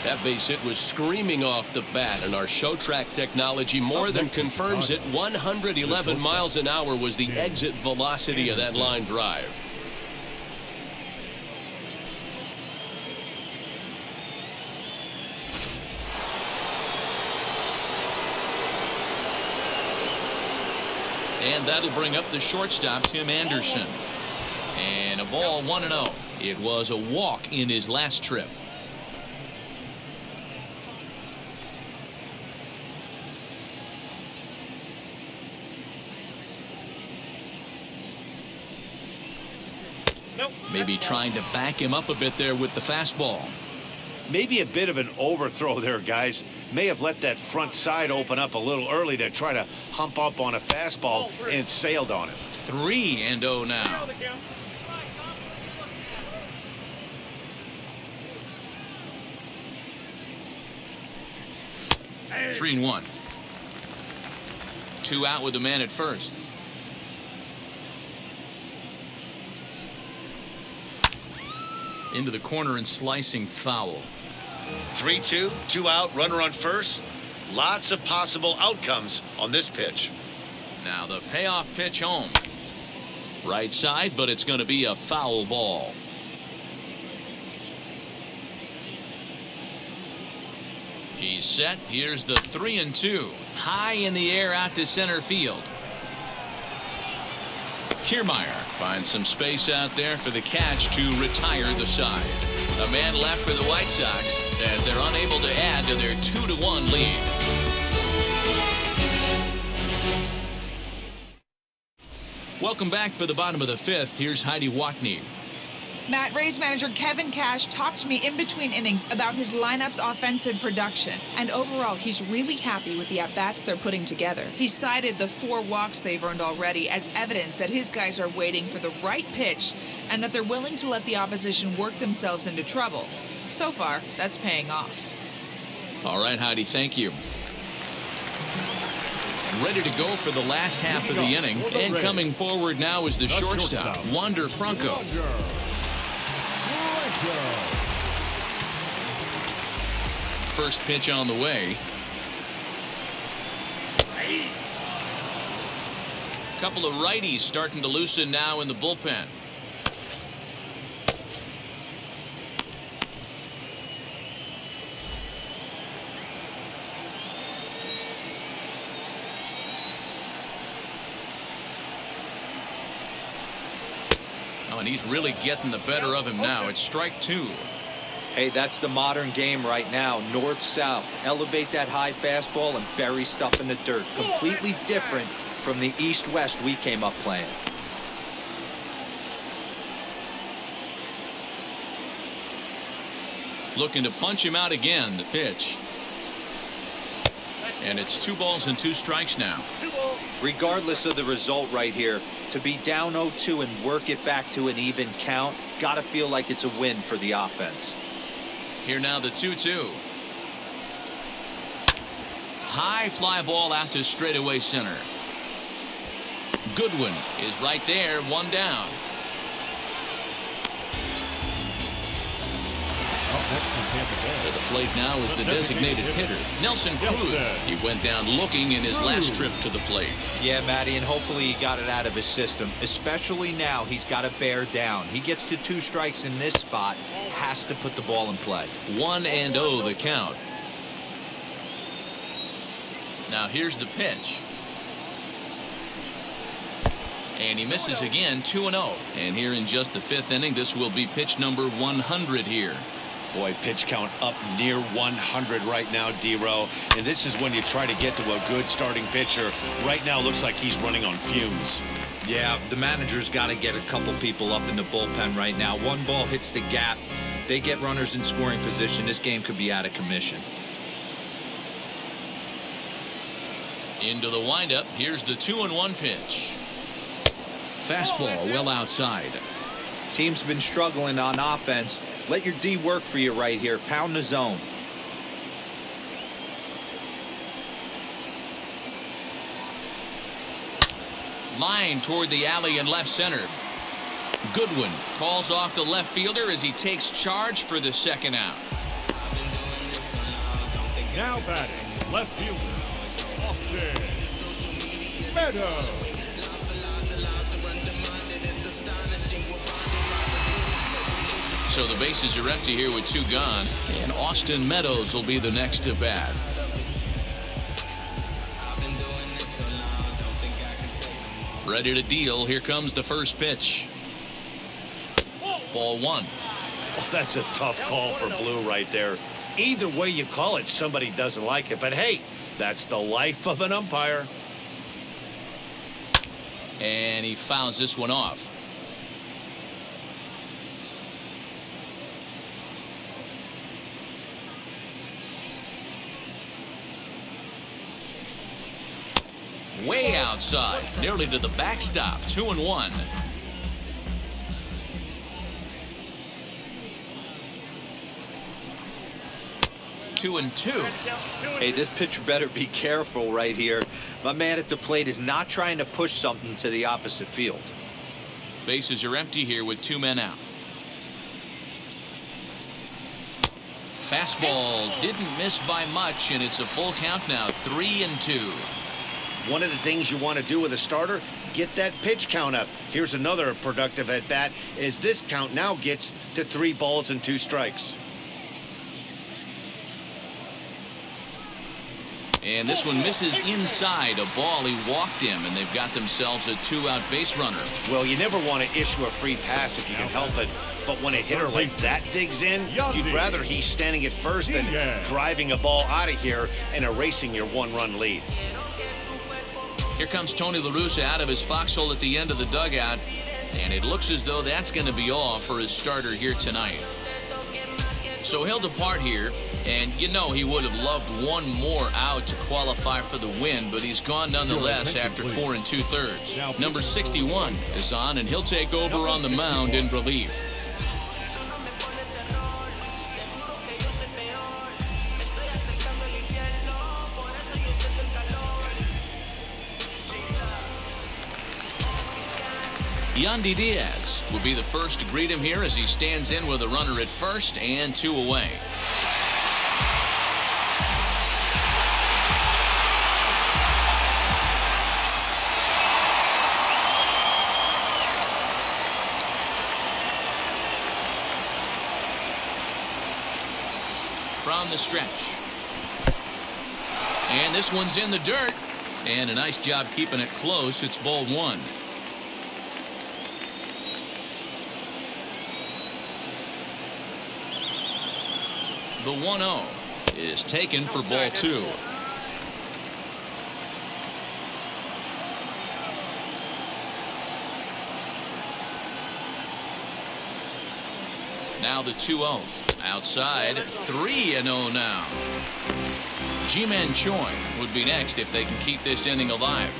That base hit was screaming off the bat, and our show track technology more than confirms it. 111 miles an hour was the exit velocity of that line drive. And that'll bring up the shortstop, Tim Anderson. And a ball, 1-0. It was a walk in his last trip. Maybe trying to back him up a bit there with the fastball. Maybe a bit of an overthrow there, guys. May have let that front side open up a little early to try to hump up on a fastball, and it sailed on it. 3-0 now. 3-1. 2 out with the man at first. Into the corner and slicing foul. 3-2, 2 out, runner on first. Lots of possible outcomes on this pitch. Now the payoff pitch home. Right side, but it's going to be a foul ball. He's set. Here's the 3-2. High in the air out to center field. Kiermaier finds some space out there for the catch to retire the side. A man left for the White Sox as they're unable to add to their 2-1 lead. Welcome back for the bottom of the 5th. Here's Heidi Watney. Matt, Rays manager Kevin Cash talked to me in between innings about his lineup's offensive production, and overall, he's really happy with the at-bats they're putting together. He cited the 4 walks they've earned already as evidence that his guys are waiting for the right pitch and that they're willing to let the opposition work themselves into trouble. So far, that's paying off. All right, Heidi, thank you. Ready to go for the last half of the inning, and coming forward now is the shortstop, Wander Franco. First pitch on the way. A couple of righties starting to loosen now in the bullpen. Oh, and he's really getting the better of him now. It's strike 2. Hey, that's the modern game right now. North-south. Elevate that high fastball and bury stuff in the dirt. Completely different from the east-west we came up playing. Looking to punch him out again, the pitch. And it's 2 balls and 2 strikes now. Regardless of the result right here, to be down 0-2 and work it back to an even count, gotta feel like it's a win for the offense. Here now the 2-2. High fly ball out to straightaway center. Goodwin is right there, 1 down. To the plate now is the designated hitter, Nelson Cruz. He went down looking in his last trip to the plate. Yeah, Matty, and hopefully he got it out of his system. Especially now, he's got to bear down. He gets the 2 strikes in this spot, has to put the ball in play. 1-0 the count. Now here's the pitch. And he misses again, 2-0. And here in just the 5th inning, this will be pitch number 100 here. Boy, pitch count up near 100 right now, D-Row. And this is when you try to get to a good starting pitcher. Right now, looks like he's running on fumes. Yeah, the manager's got to get a couple people up in the bullpen right now. 1 ball hits the gap. They get runners in scoring position. This game could be out of commission. Into the windup. Here's the 2-1 pitch. Fastball well outside. Team's been struggling on offense. Let your D work for you right here. Pound the zone. Line toward the alley in left center. Goodwin calls off the left fielder as he takes charge for the 2nd out. Now batting, left fielder, Austin Meadows. So the bases are empty here with 2 gone, and Austin Meadows will be the next to bat. Ready to deal. Here comes the first pitch. Ball 1. Oh, that's a tough call for Blue right there. Either way you call it, somebody doesn't like it. But hey, that's the life of an umpire. And he fouls this one off. Way outside, nearly to the backstop. 2-1. Two and two. Hey, this pitcher better be careful right here. My man at the plate is not trying to push something to the opposite field. Bases are empty here with 2 men out. Fastball didn't miss by much, and it's a full count now, 3-2. One of the things you want to do with a starter, get that pitch count up. Here's another productive at bat as this count now gets to 3 balls and 2 strikes. And this one misses inside a ball. He walked him, and they've got themselves a 2-out base runner. Well, you never want to issue a free pass if you can help it. But when a hitter like that digs in, you'd rather he's standing at first than driving a ball out of here and erasing your 1-run lead. Here comes Tony La Russa out of his foxhole at the end of the dugout. And it looks as though that's going to be all for his starter here tonight. So he'll depart here, and you know he would have loved one more out to qualify for the win, but he's gone nonetheless after 4 2/3. Number 61 is on, and he'll take over on the mound in relief. Yandy Diaz will be the first to greet him here as he stands in with a runner at first and 2 away. From the stretch. And this one's in the dirt. And a nice job keeping it close. It's ball 1. The 1-0 is taken for ball 2. Now the 2-0. Outside, 3-0 now. Ji-Man Choi would be next if they can keep this inning alive.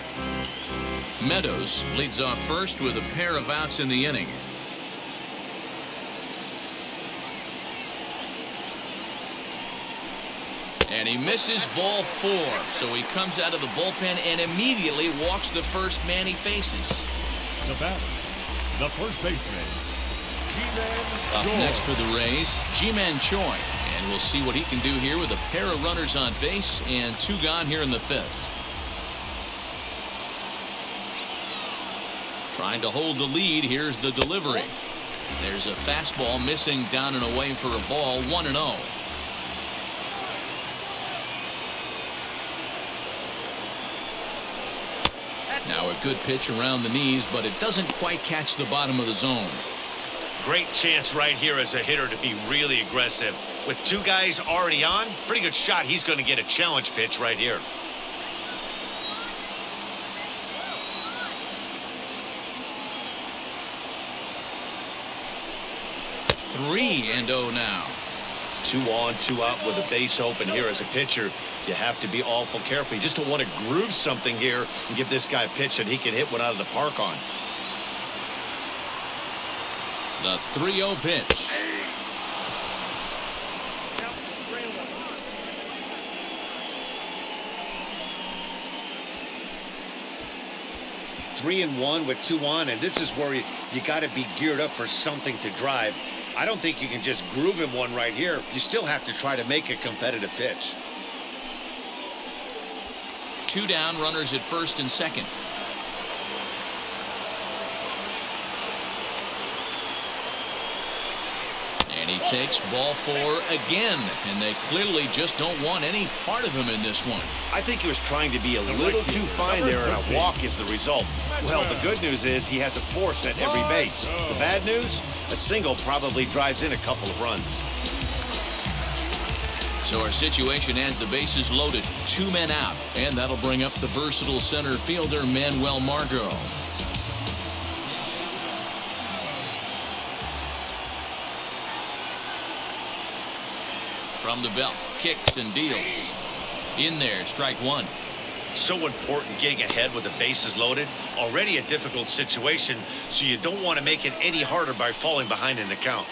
Meadows leads off first with a pair of outs in the inning. And he misses ball 4, so he comes out of the bullpen and immediately walks the first man he faces. The batter, the first baseman, Ji-Man Up Choi. next for the Rays, Ji-Man Choi. And we'll see what he can do here with a pair of runners on base and 2 gone here in the 5th. Trying to hold the lead, here's the delivery. There's a fastball missing down and away for a ball, 1-0. Now a good pitch around the knees, but it doesn't quite catch the bottom of the zone. Great chance right here as a hitter to be really aggressive. With 2 guys already on, pretty good shot. He's going to get a challenge pitch right here. Three and 0 now. 2 on, 2 out with a base open here as a pitcher. You have to be awful careful. You just don't want to groove something here and give this guy a pitch that he can hit one out of the park on. The 3-0 pitch. Three and 1 with 2 on, and this is where you got to be geared up for something to drive. I don't think you can just groove him one right here. You still have to try to make a competitive pitch. 2 down, runners at first and second. And he takes ball 4 again, and they clearly just don't want any part of him in this one. I think he was trying to be a little too fine there, and a walk is the result. Well, the good news is he has a force at every base. The bad news, a single probably drives in a couple of runs. So our situation as the bases loaded, 2 men out, and that'll bring up the versatile center fielder Manuel Margot. From the belt, kicks and deals. In there, strike 1. So important getting ahead with the bases loaded. Already a difficult situation, so you don't want to make it any harder by falling behind in the count.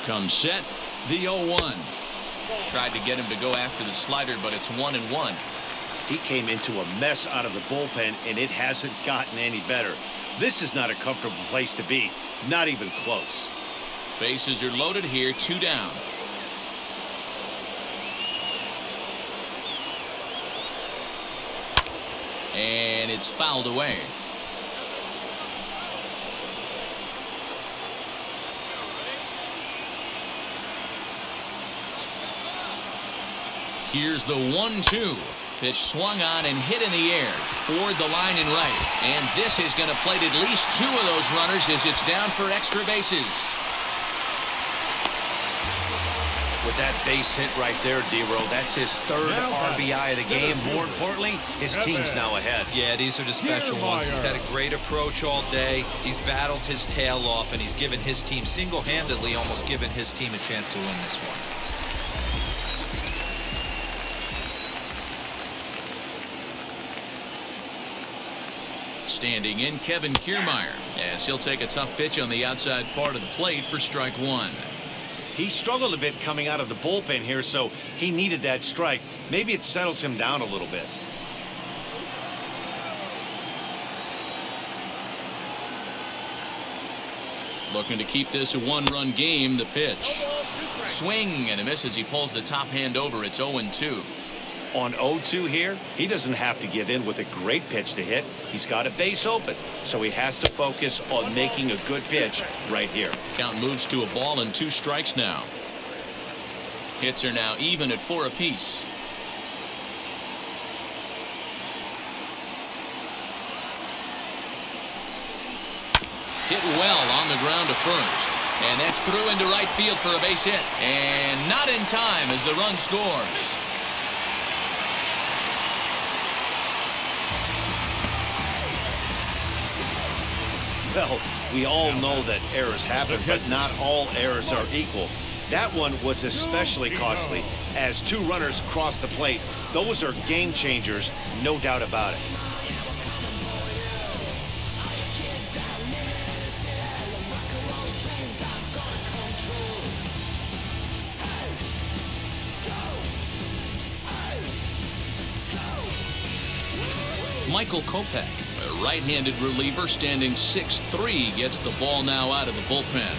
Comes set, the 0-1. Tried to get him to go after the slider, but it's 1-1. He came into a mess out of the bullpen, and it hasn't gotten any better. This is not a comfortable place to be. Not even close. Bases are loaded here, 2 down. And it's fouled away. Here's the 1-2. Pitch swung on and hit in the air. Toward the line and right. And this is going to plate at least 2 of those runners as it's down for extra bases. With that base hit right there, D-Row, that's his third RBI of the game. More importantly, his team's now ahead. Yeah, these are the special ones. He's had a great approach all day. He's battled his tail off, and he's given his team single-handedly, almost given his team a chance to win this one. Standing in, Kevin Kiermaier, as he'll take a tough pitch on the outside part of the plate for strike one. He struggled a bit coming out of the bullpen here, so he needed that strike. Maybe it settles him down a little bit. Looking to keep this a one-run game. The pitch. Swing and a miss as he pulls the top hand over. It's 0-2. On 0-2 here, he doesn't have to give in with a great pitch to hit. He's got a base open, so he has to focus on making a good pitch right here. Count moves to a ball and 2 strikes now. Hits are now even at 4 apiece. Hit well on the ground to first. And that's through into right field for a base hit. And not in time as the run scores. Well, we all know that errors happen, but not all errors are equal. That one was especially costly as 2 runners crossed the plate. Those are game changers, no doubt about it. Michael Kopech, a right-handed reliever standing 6'3", gets the ball now out of the bullpen.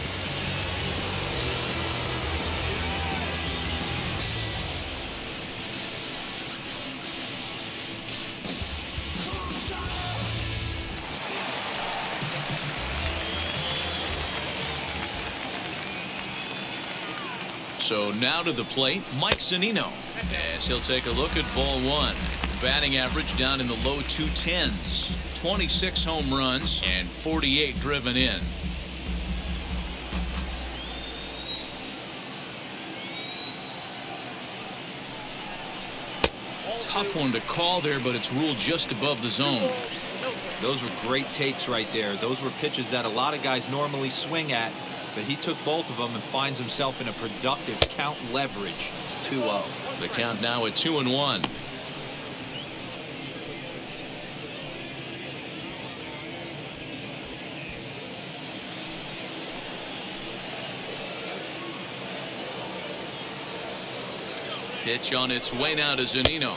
So now to the plate, Mike Zunino, as he'll take a look at ball one. Batting average down in the low 210s, 26 home runs and 48 driven in. Tough one to call there, but it's ruled just above the zone. Those were great takes right there. Those were pitches that a lot of guys normally swing at, but he took both of them and finds himself in a productive count leverage 2-0. The count now at 2-1. Pitch on its way now to Zunino.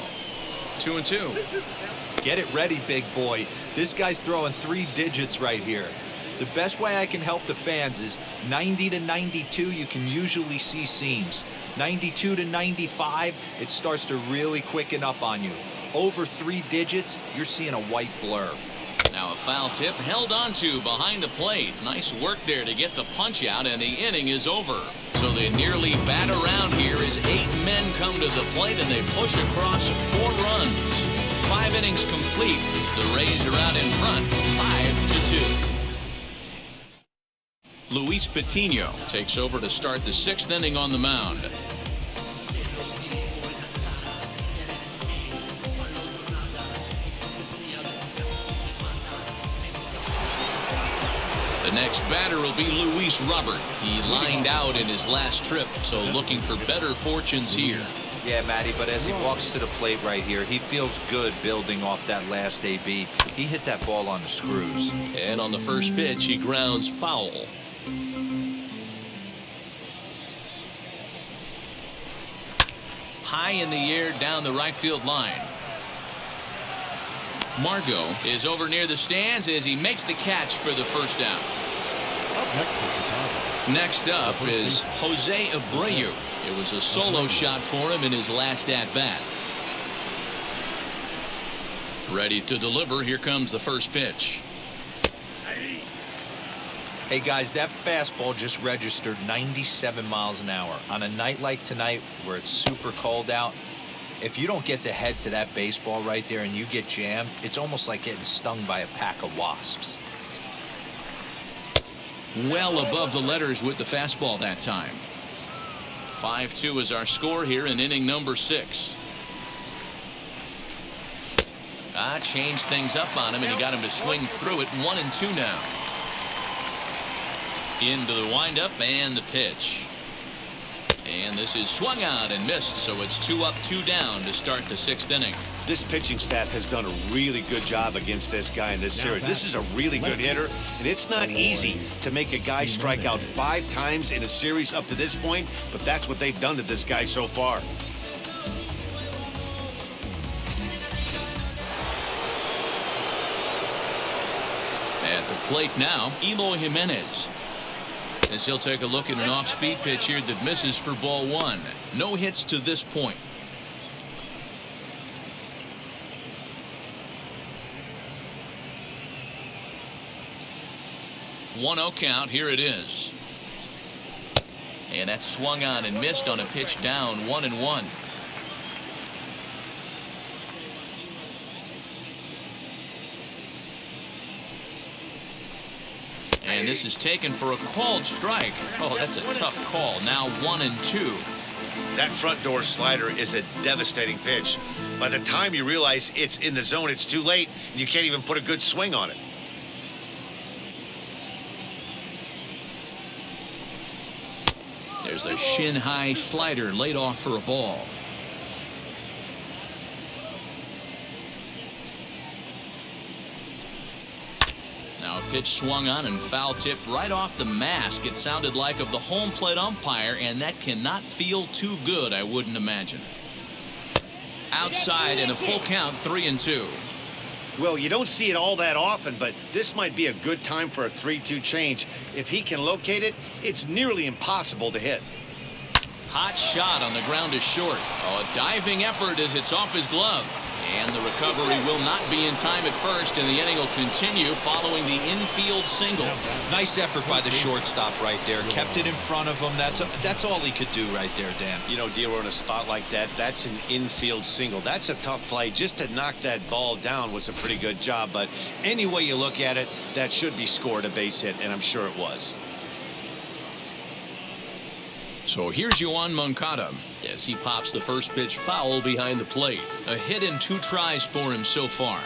2-2. Get it ready, big boy. This guy's throwing 3 digits right here. The best way I can help the fans is 90 to 92, you can usually see seams. 92 to 95, it starts to really quicken up on you. Over 3 digits, you're seeing a white blur. Now a foul tip held onto behind the plate. Nice work there to get the punch out, and the inning is over. So they nearly bat around here as 8 men come to the plate and they push across 4 runs. 5 innings complete. The Rays are out in front, 5-2. Luis Patino takes over to start the 6th inning on the mound. The next batter will be Luis Robert. He lined out in his last trip, so looking for better fortunes here. Yeah, Matty, but as he walks to the plate right here, he feels good building off that last AB. He hit that ball on the screws. And on the first pitch, he grounds foul. High in the air down the right field line. Margot is over near the stands as he makes the catch for the first down. Next up is Jose Abreu. It was a solo shot for him in his last at-bat. Ready to deliver. Here comes the first pitch. Hey guys, that fastball just registered 97 miles an hour. On a night like tonight where it's super cold out, if you don't get to head to that baseball right there and you get jammed, it's almost like getting stung by a pack of wasps. Well above the letters with the fastball that time. 5-2 is our score here in inning number 6. Changed things up on him, and he got him to swing through it. 1-2 now. Into the windup and the pitch. And this is swung on and missed, so it's 2 up, 2 down to start the 6th inning. This pitching staff has done a really good job against this guy in this series. This is a really good hitter, and it's not easy to make a guy strike out 5 times in a series up to this point, but that's what they've done to this guy so far. At the plate now, Eloy Jimenez. As he'll take a look at an off-speed pitch here that misses for ball 1. No hits to this point. 1-0 count. Here it is. And that's swung on and missed on a pitch down. 1-1. And this is taken for a called strike. Oh, that's a tough call. Now 1-2. That front door slider is a devastating pitch. By the time you realize it's in the zone, it's too late. You can't even put a good swing on it. There's a shin-high slider laid off for a ball. Now a pitch swung on and foul tipped right off the mask, it sounded like, of the home plate umpire, and that cannot feel too good, I wouldn't imagine. Outside and a full count. 3-2. Well, you don't see it all that often, but this might be a good time for a 3-2 change. If he can locate it, it's nearly impossible to hit. Hot shot on the ground is short. Oh, a diving effort as it's off his glove. And the recovery will not be in time at first, and the inning will continue following the infield single. Nice effort by the shortstop right there. Kept it in front of him. That's all he could do right there, Dan. You know, dealer, in a spot like that, that's an infield single. That's a tough play. Just to knock that ball down was a pretty good job, but any way you look at it, that should be scored a base hit, and I'm sure it was. So here's Yoan Moncada as he pops the first pitch foul behind the plate. A hit in 2 tries for him so far.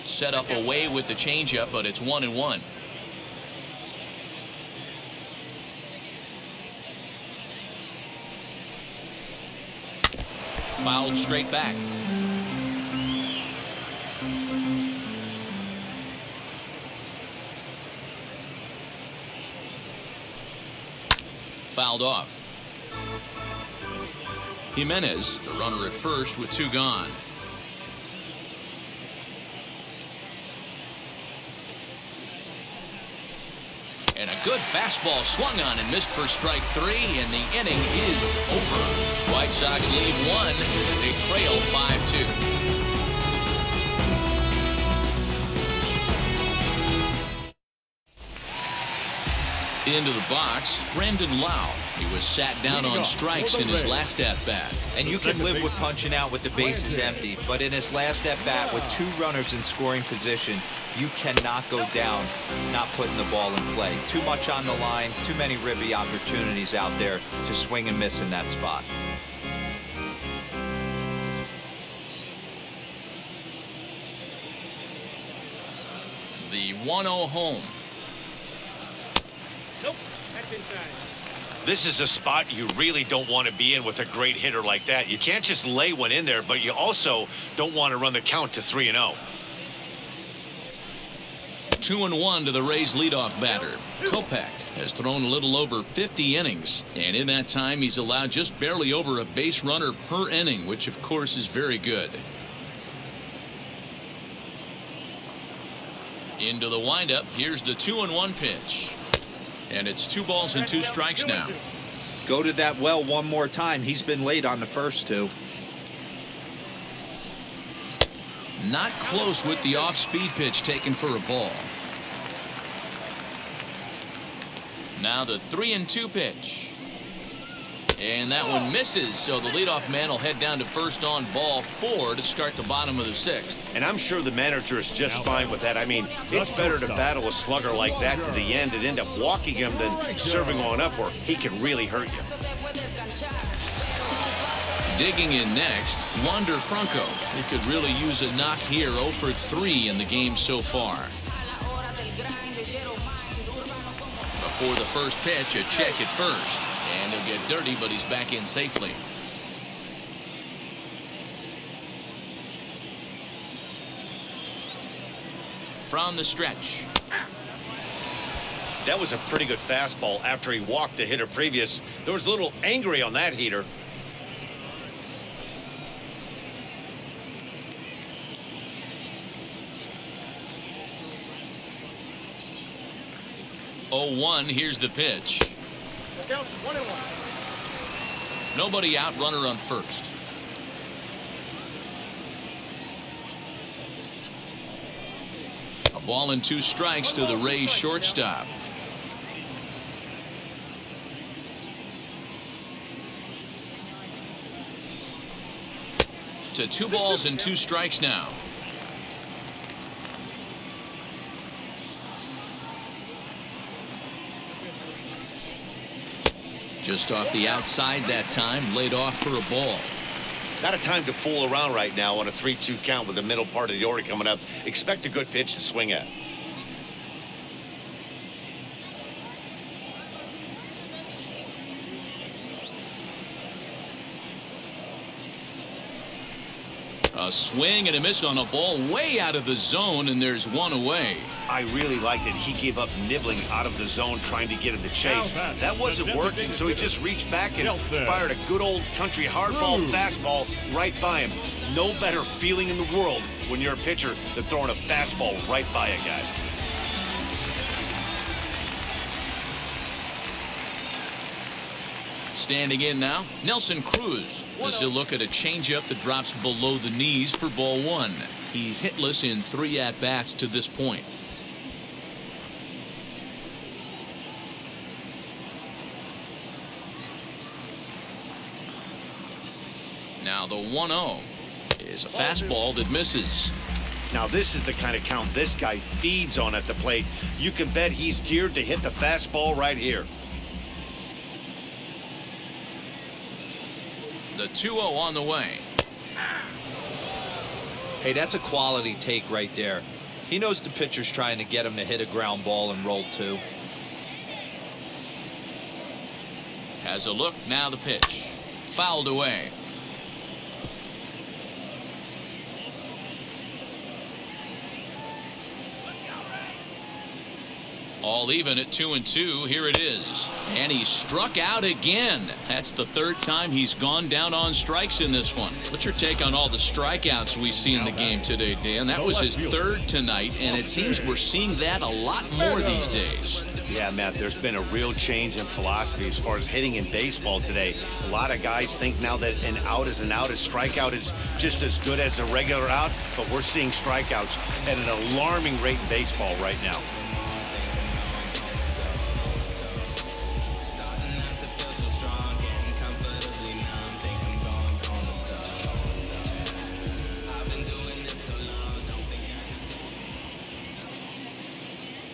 Set up away with the changeup, but it's 1-1. Fouled straight back. Fouled off. Jimenez, the runner at first with 2 gone. And a good fastball swung on and missed for strike 3, and the inning is over. White Sox lead 1. They trail 5-2. Into the box, Brandon Lau. He was sat down on strikes in his last at-bat. And you can live with punching out with the bases empty, but in his last at-bat with 2 runners in scoring position, you cannot go down not putting the ball in play. Too much on the line, too many ribby opportunities out there to swing and miss in that spot. The 1-0 home. Nope, that's inside. This is a spot you really don't want to be in with a great hitter like that. You can't just lay one in there, but you also don't want to run the count to 3-0. 2-1 to the Rays leadoff batter. Kopech has thrown a little over 50 innings, and in that time he's allowed just barely over a base runner per inning, which of course is very good. Into the windup. Here's the 2-1 pitch. And it's 2 balls and 2 strikes now. Go to that well one more time. He's been late on the first 2. Not close with the off-speed pitch taken for a ball. Now the 3-2 pitch. And that one misses, so the leadoff man will head down to first on ball 4 to start the bottom of the 6th. And I'm sure the manager is just fine with that. I mean, it's better to battle a slugger like that to the end and end up walking him than serving on up where he can really hurt you. Digging in next, Wander Franco. He could really use a knock here. 0 for 3 in the game so far. Before the first pitch, a check at first. And he'll get dirty, but he's back in safely. From the stretch. That was a pretty good fastball after he walked the hitter previous. There was a little angry on that heater. Oh, 1, here's the pitch. Down 1-1. Nobody out, runner on first. A ball and 2 strikes to the Rays shortstop. To 2 balls and 2 strikes now. Just off the outside that time, laid off for a ball. Not a time to fool around right now on a 3-2 count with the middle part of the order coming up. Expect a good pitch to swing at. A swing and a miss on a ball way out of the zone, and there's 1 away. I really liked it. He gave up nibbling out of the zone trying to get in the chase. That wasn't working, so he just reached back and fired a good old country hardball fastball right by him. No better feeling in the world when you're a pitcher than throwing a fastball right by a guy. Standing in now, Nelson Cruz. This is a look at a changeup that drops below the knees for ball 1. He's hitless in 3 at-bats to this point. Now the 1-0 is a fastball that misses. Now this is the kind of count this guy feeds on at the plate. You can bet he's geared to hit the fastball right here. The 2-0 on the way. Hey, that's a quality take right there. He knows the pitcher's trying to get him to hit a ground ball and roll 2. Has a look, now the pitch. Fouled away. All even at 2-2. Here it is. And he struck out again. That's the 3rd time he's gone down on strikes in this one. What's your take on all the strikeouts we see in the game today, Dan? That was his 3rd tonight, and it seems we're seeing that a lot more these days. Yeah, Matt, there's been a real change in philosophy as far as hitting in baseball today. A lot of guys think now that an out is an out, a strikeout is just as good as a regular out, but we're seeing strikeouts at an alarming rate in baseball right now.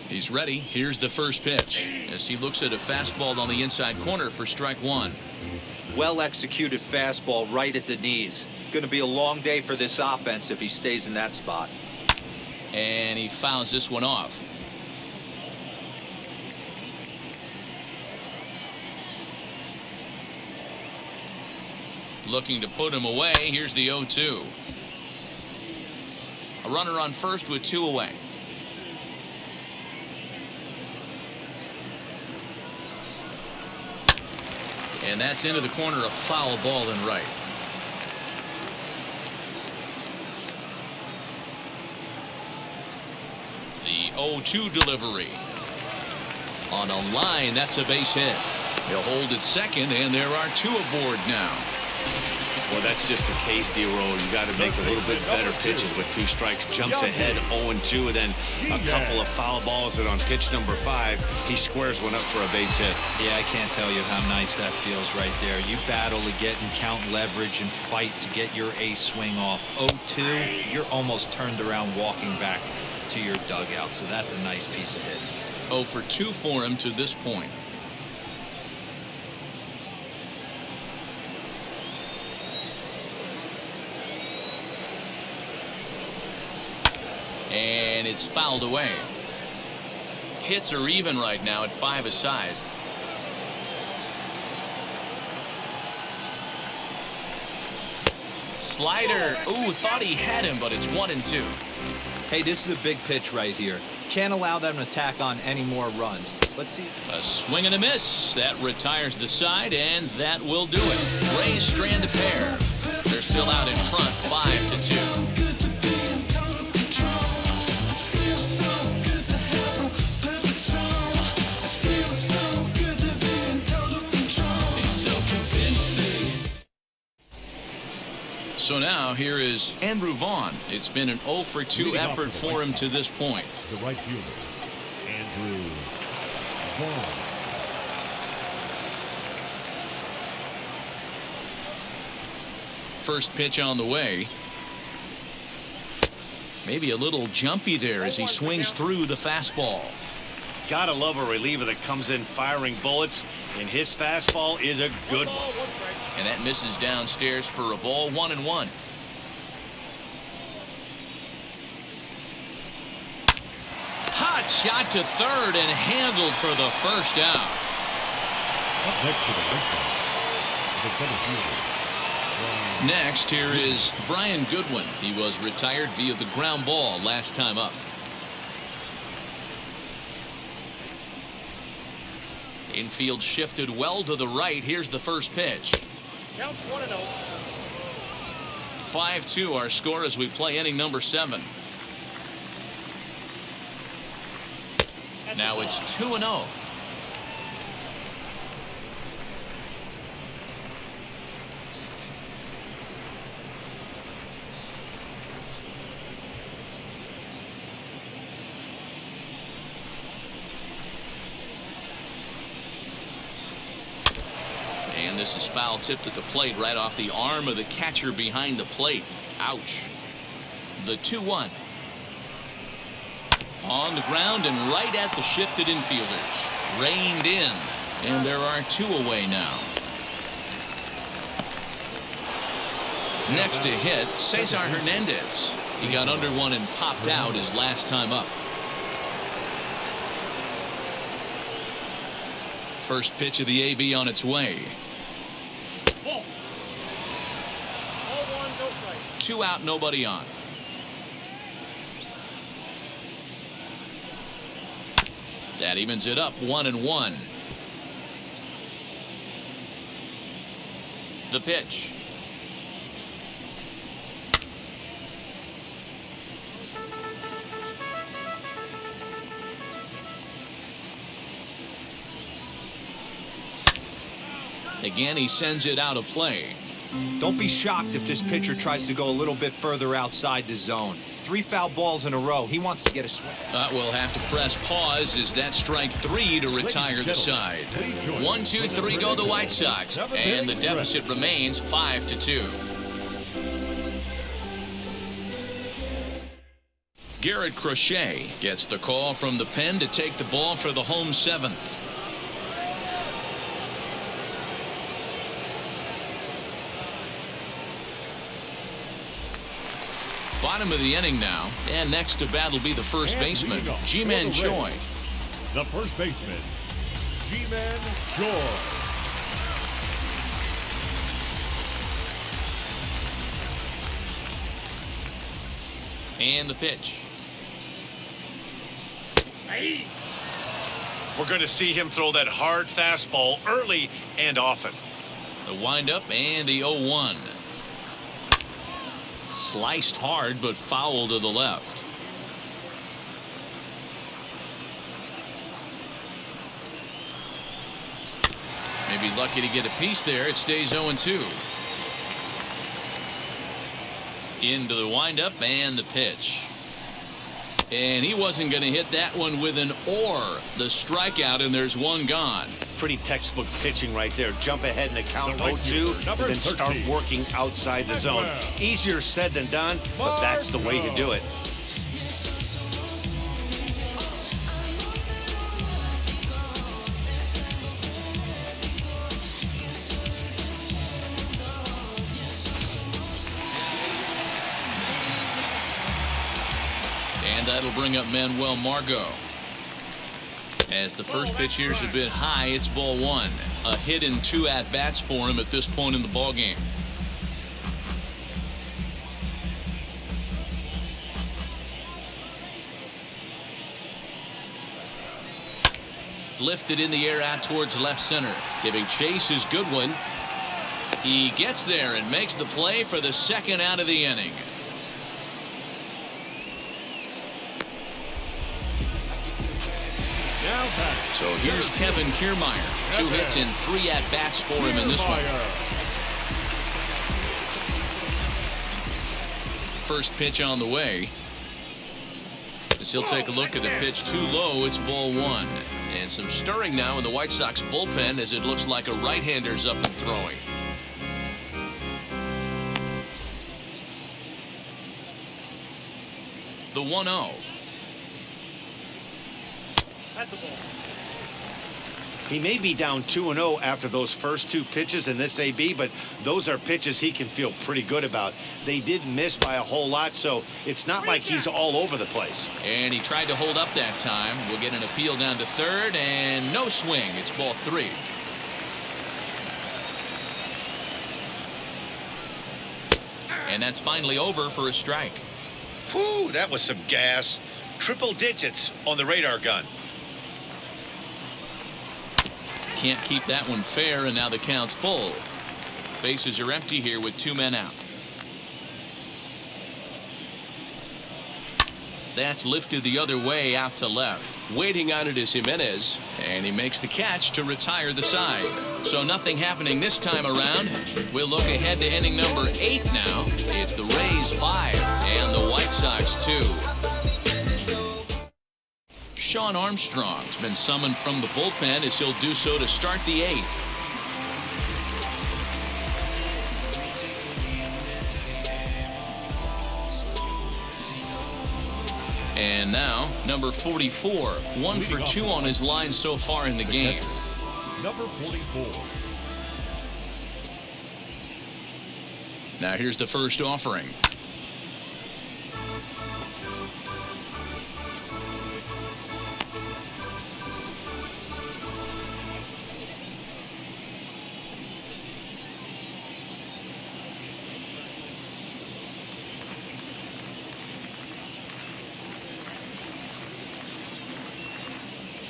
He's ready. Here's the first pitch as he looks at a fastball on the inside corner for strike 1. Well executed fastball right at the knees. Going to be a long day for this offense if he stays in that spot. And he fouls this one off. Looking to put him away. Here's the 0-2. A runner on first with 2 away. And that's into the corner, a foul ball in right. The 0-2 delivery. On a line, that's a base hit. He'll hold at second, and there are 2 aboard now. Well, that's just a case, D-Roll. You got to make a little bit better pitches with 2 strikes. Jumps ahead 0-2, and then a couple of foul balls, and on pitch number 5, he squares one up for a base hit. Yeah, I can't tell you how nice that feels right there. You battle to get and count leverage and fight to get your ace swing off. 0-2, you're almost turned around walking back to your dugout, so that's a nice piece of hitting. 0 for 2 for him to this point. And it's fouled away. Hits are even right now at 5 aside. Slider. Ooh, thought he had him, but it's 1-2. Hey, this is a big pitch right here. Can't allow them to tack on any more runs. Let's see. A swing and a miss. That retires the side, and that will do it. Rays strand a pair. They're still out in front, 5-2. So now here is Andrew Vaughn. It's been an 0 for 2 effort for him to this point. The right fielder, Andrew Vaughn. First pitch on the way. Maybe a little jumpy there as he swings through the fastball. Gotta love a reliever that comes in firing bullets, and his fastball is a good one. And that misses downstairs for a ball, 1-1. Hot shot to third and handled for the first out. Up next to the right side, the center fielder. Next, here is Brian Goodwin. He was retired via the ground ball last time up. Infield shifted well to the right. Here's the first pitch. Count 1-0. 5-2 our score as we play inning number 7. Now it's 2-0. And this is foul tipped at the plate right off the arm of the catcher behind the plate. Ouch. The 2-1. On the ground and right at the shifted infielders. Reined in. And there are 2 away now. Next to hit, Cesar Hernandez. He got under one and popped out his last time up. First pitch of the AB on its way. Ball. 0-1, no strike. 2 out, nobody on. That evens it up, 1-1. The pitch. Again, he sends it out of play. Don't be shocked if this pitcher tries to go a little bit further outside the zone. 3 foul balls in a row. He wants to get a swing. We'll have to press pause as that strike 3 to retire the side. 1, 2, 3 go the White Sox, and the deficit remains 5-2. Garrett Crochet gets the call from the pen to take the ball for the home 7th. Bottom of the inning now, and next to bat will be the first baseman, Ji-Man Choi. The first baseman, Ji-Man Choi. And the pitch. Hey. We're going to see him throw that hard fastball early and often. The windup and the 0-1. Sliced hard, but foul to the left. Maybe lucky to get a piece there. It stays 0-2. Into the windup and the pitch. And he wasn't going to hit that one with an or. The strikeout, and there's one gone. Pretty textbook pitching right there. Jump ahead in the count The right 0-2 fielder, number and then start 13. working outside the zone. Easier said than done, but that's the way to do it. And that'll bring up Manuel Margot. As the first pitch here's a bit high, it's ball one. A hit and 2 at-bats for him at this point in the ballgame. Lifted in the air out towards left center. Giving chase his good one. He gets there and makes the play for the second out of the inning. So here's Kevin Kiermaier. 2 hits and 3 at-bats for him in this one. First pitch on the way. As he'll take a look at the pitch too low, it's ball one. And some stirring now in the White Sox bullpen as it looks like a right-hander's up and throwing. The 1-0. That's a ball. He may be down 2-0 after those first 2 pitches in this AB, but those are pitches he can feel pretty good about. They did miss by a whole lot, so it's not like he's all over the place. And he tried to hold up that time. We'll get an appeal down to third, and no swing. It's ball 3. And that's finally over for a strike. Whew, that was some gas. Triple digits on the radar gun. Can't keep that one fair, and now the count's full. Bases are empty here with 2 men out. That's lifted the other way out to left. Waiting on it is Jimenez. And he makes the catch to retire the side. So nothing happening this time around. We'll look ahead to inning number 8 now. It's the Rays 5 and the White Sox 2. Sean Armstrong's been summoned from the bullpen as he'll do so to start the 8th. And now, number 44, 1 for 2 on his line so far in the game. Number 44. Now here's the first offering.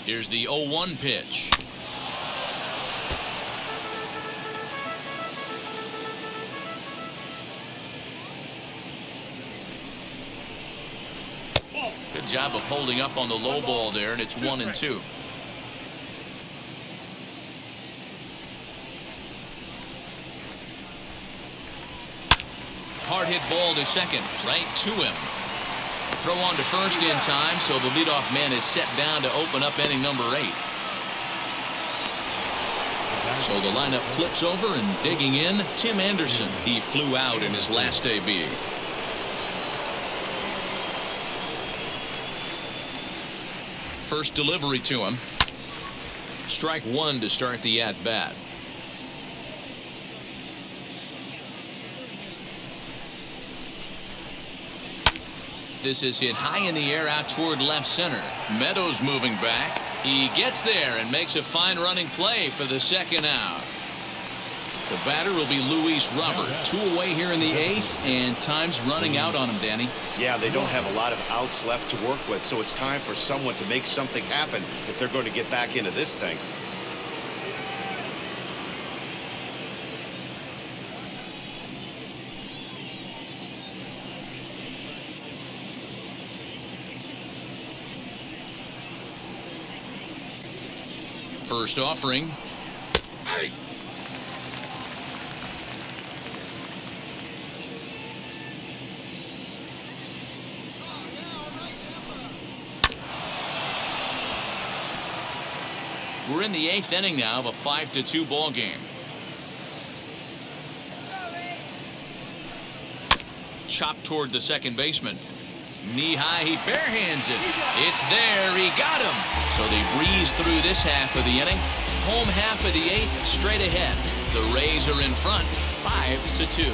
Here's the 0-1 pitch. Good job of holding up on the low ball there, and it's 1-2. Hard hit ball to second, right to him. Throw on to first in time, so the leadoff man is set down to open up inning number 8. So the lineup flips over, and digging in, Tim Anderson. He flew out in his last AB. First delivery to him. Strike 1 to start the at-bat. This is hit high in the air out toward left center. Meadows moving back. He gets there and makes a fine running play for the second out. The batter will be Luis Robert. 2 away here in the 8th, and time's running out on him, Danny. Yeah, they don't have a lot of outs left to work with, so it's time for someone to make something happen if they're going to get back into this thing. First offering. Hey. We're in the 8th inning now of a 5-2 ball game. Chop toward the second baseman. Knee high, he barehands it. It's there, he got him. So they breeze through this half of the inning. Home half of the 8th, straight ahead. The Rays are in front, 5-2.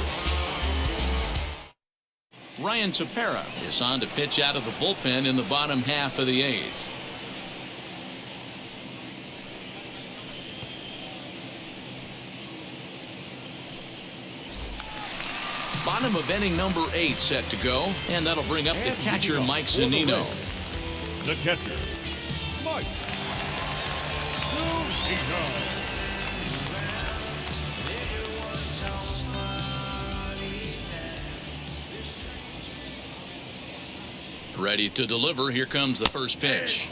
Ryan Tepera is on to pitch out of the bullpen in the bottom half of the 8th. Bottom of inning number 8 set to go, and that'll bring up the catcher, Mike Zunino. The catcher, Mike Zunino. Ready to deliver. Here comes the first pitch.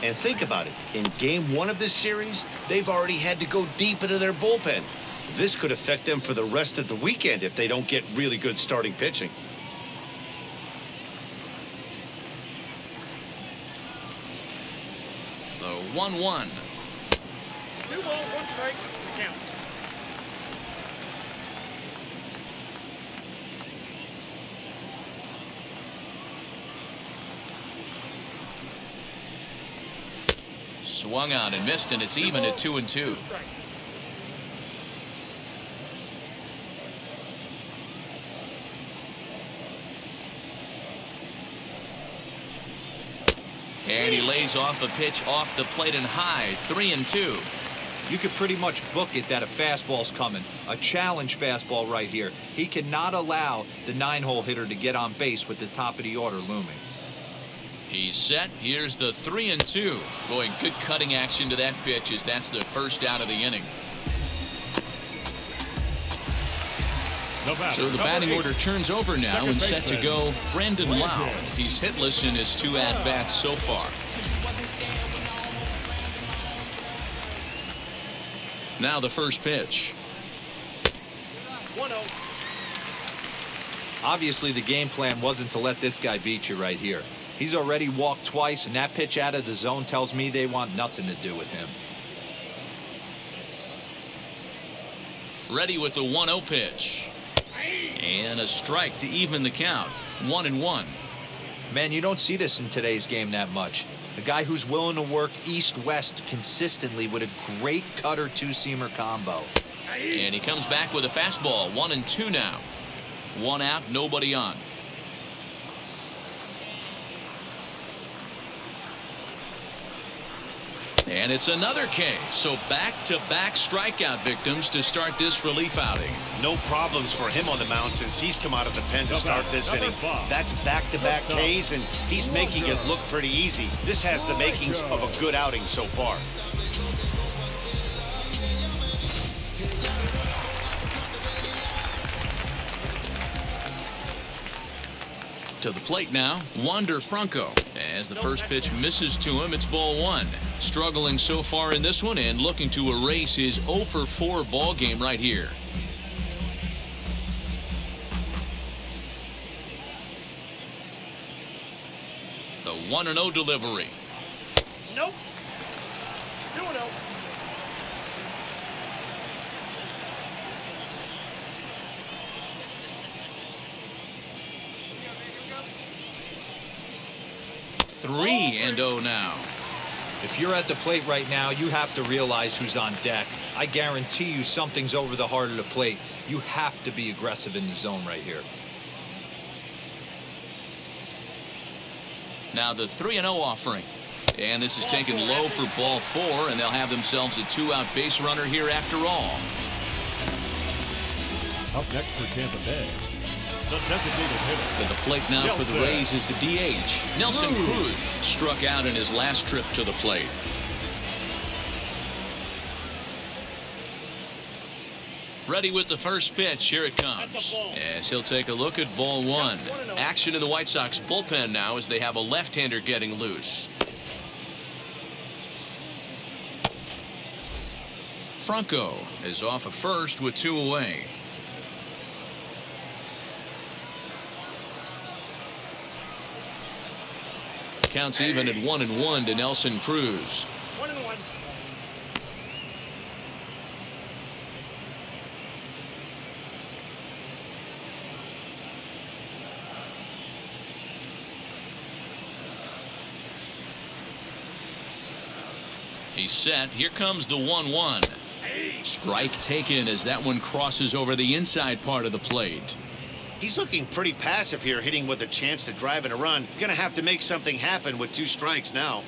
And think about it. In game 1 of this series, they've already had to go deep into their bullpen. This could affect them for the rest of the weekend if they don't get really good starting pitching. The 1-1. 2 balls, 1 strike. Count. Swung on and missed, and it's even at 2-2. And he lays off a pitch off the plate and high, 3-2. You could pretty much book it that a fastball's coming. A challenge fastball right here. He cannot allow the 9-hole hitter to get on base with the top of the order looming. He's set. Here's the 3-2. Boy, good cutting action to that pitch as that's the first out of the inning. So the batting order turns over now and set to go Brandon Lowe. He's hitless in his 2 at-bats so far. Now the first pitch. 1-0. Obviously, the game plan wasn't to let this guy beat you right here. He's already walked twice, and that pitch out of the zone tells me they want nothing to do with him. Ready with the 1-0 pitch. And a strike to even the count. 1-1. Man, you don't see this in today's game that much. A guy who's willing to work east-west consistently with a great cutter 2-seamer combo. And he comes back with a fastball. 1-2 now. 1 out, nobody on. And it's another K. So back-to-back strikeout victims to start this relief outing. No problems for him on the mound since he's come out of the pen to start this inning. That's back-to-back Ks, and he's making it look pretty easy. This has the makings of a good outing so far. To the plate now, Wander Franco. As the first pitch misses to him, it's ball 1. Struggling so far in this one and looking to erase his 0-for-4 ball game right here. The 1-0 delivery. Nope. 2-0. Three and 0 now. If you're at the plate right now, you have to realize who's on deck. I guarantee you something's over the heart of the plate. You have to be aggressive in the zone right here. Now the 3-0 offering. And this is taken low for ball 4, and they'll have themselves a 2-out base runner here after all. Up next for Tampa Bay, the designated hitter. To the plate now for the Rays is the DH. Nelson Cruz struck out in his last trip to the plate. Ready with the first pitch. Here it comes. As he'll take a look at ball 1. Action in the White Sox bullpen now as they have a left-hander getting loose. Franco is off a first with 2 away. Counts even at 1-1 to Nelson Cruz. 1-1. He's set. Here comes the 1-1. Strike taken as that one crosses over the inside part of the plate. He's looking pretty passive here, hitting with a chance to drive in a run. Gonna have to make something happen with 2 strikes now.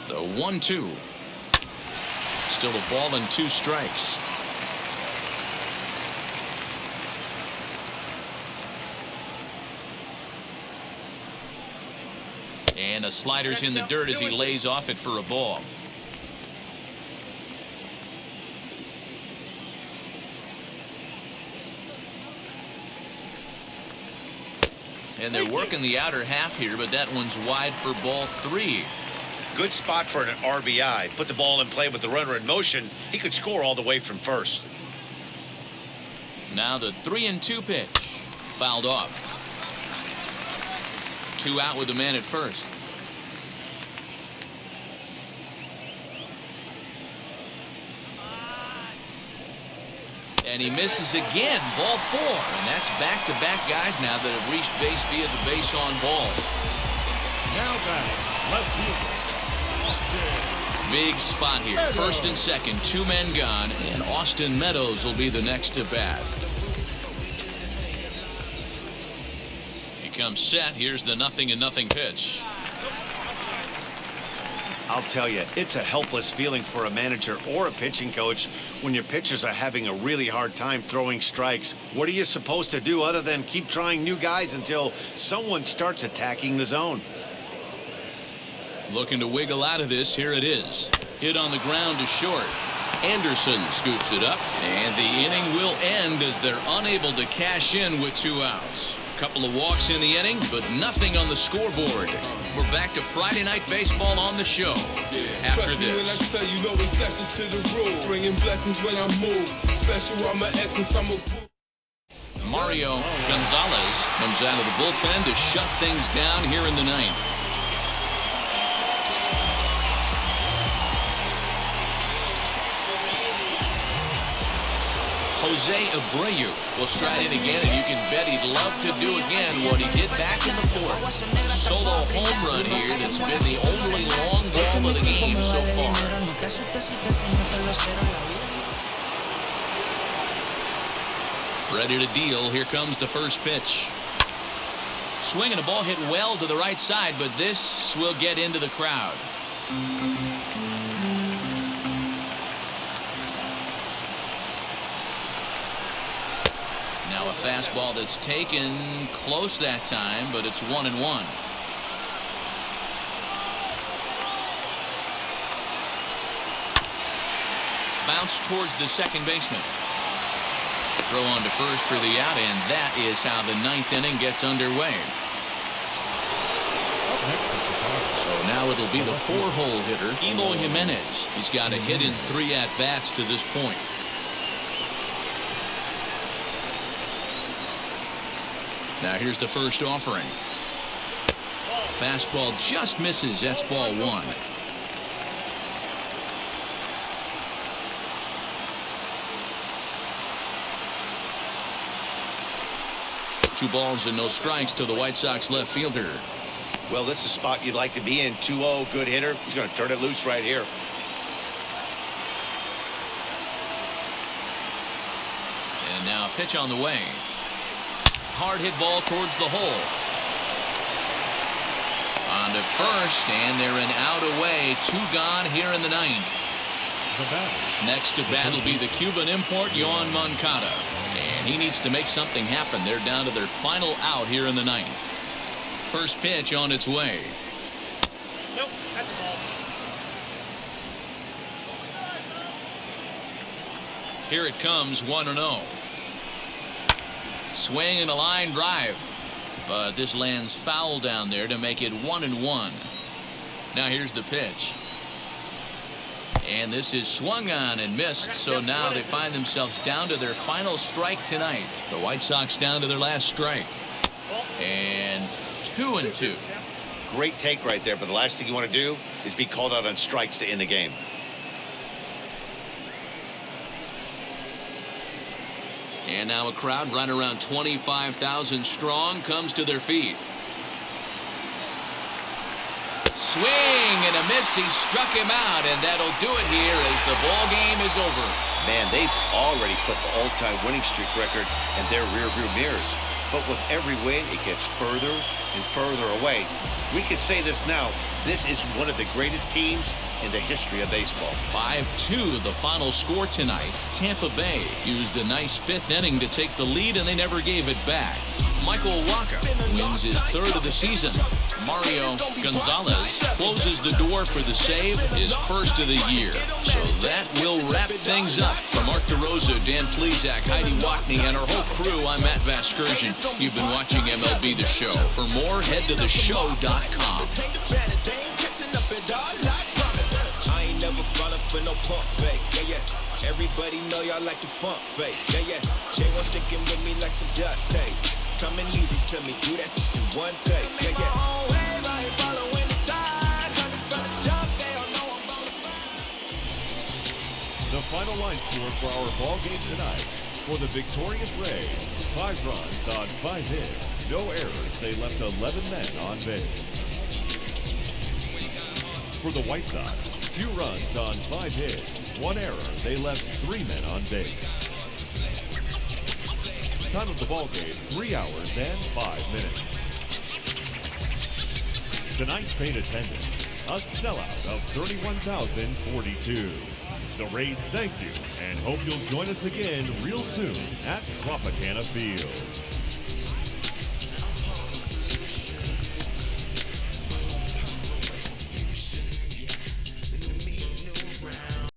The 1-2. Still a ball and 2 strikes. And a slider's in the dirt as he lays off it for a ball. And they're working the outer half here, but that one's wide for ball 3. Good spot for an RBI. Put the ball in play with the runner in motion. He could score all the way from first. Now the 3-2 pitch. Fouled off. 2 out with the man at first. And he misses again. Ball 4. And that's back-to-back guys now that have reached base via the base on balls. Now batting, left fielder. Big spot here. First and second. 2 men gone. And Austin Meadows will be the next to bat. He comes set. Here's the 0-0 pitch. I'll tell you, it's a helpless feeling for a manager or a pitching coach when your pitchers are having a really hard time throwing strikes. What are you supposed to do other than keep trying new guys until someone starts attacking the zone? Looking to wiggle out of this. Here it is. Hit on the ground to short. Anderson scoops it up, and the inning will end as they're unable to cash in with 2 outs. Couple of walks in the inning, but nothing on the scoreboard. We're back to Friday Night Baseball on the show. After Trust me when I this. tell you, no exceptions to the rule. Bringing blessings when I move. Special, I'm an essence, I'm a group. Mario Gonzalez comes out of the bullpen to shut things down here in the 9th. Jose Abreu will stride in again, and you can bet he'd love to do again what he did back in the 4th. Solo home run here that's been the only long ball of the game so far. Ready to deal. Here comes the first pitch. Swinging a ball hit well to the right side, but this will get into the crowd. Now a fastball that's taken close that time, but it's 1-1. Bounce towards the second baseman. Throw on to first for the out, and that is how the 9th inning gets underway. So now it'll be the 4-hole hitter, Eloy Jimenez. He's got a hit in 3 at-bats to this point. Now here's the first offering. Fastball just misses. That's ball 1. Two balls and no strikes to the White Sox left fielder. Well, this is a spot you'd like to be in. 2-0, good hitter. He's going to turn it loose right here. And now a pitch on the way. Hard hit ball towards the hole. On to first, and they're an out away. 2 gone here in the 9th. Next to bat will be the Cuban import, Yoan Moncada. And he needs to make something happen. They're down to their final out here in the 9th. First pitch on its way. Nope, that's a ball. Here it comes, 1-0. Swing and a line drive. But this lands foul down there to make it 1-1. Now here's the pitch. And this is swung on and missed, so now they find themselves down to their final strike tonight. The White Sox down to their last strike. And 2-2. Great take right there, but the last thing you want to do is be called out on strikes to end the game. And now a crowd right around 25,000 strong comes to their feet. Swing and a miss. He struck him out, and that'll do it here as the ball game is over. Man, they've already put the all-time winning streak record in their rearview mirrors. But with every win, it gets further and further away. We could say this now. This is one of the greatest teams in the history of baseball. 5-2 the final score tonight. Tampa Bay used a nice fifth inning to take the lead, and they never gave it back. Michael Wacha wins his third of the season. Mario Gonzalez closes the door for the save, his first of the year. So that will wrap things up. For Mark DeRosa, Dan Plesac, Heidi Wackney, and our whole crew, I'm Matt Vasgersian. You've been watching MLB The Show. For more, head to theshow.com. I ain't never falling for no pump fake. Yeah, yeah. Everybody know y'all like the funk fake. Yeah, yeah. They want sticking with me like some duct tape. Coming easy to me, do that in one take. Yeah, yeah. The final line score for our ball game tonight. For the victorious Rays, 5 runs on 5 hits, no errors. They left 11 men on base. For the White Sox, 2 runs on 5 hits, 1 error. They left 3 men on base. Time of the ball game, 3 hours and 5 minutes. Tonight's paid attendance, a sellout of 31,042. The Rays thank you and hope you'll join us again real soon at Tropicana Field.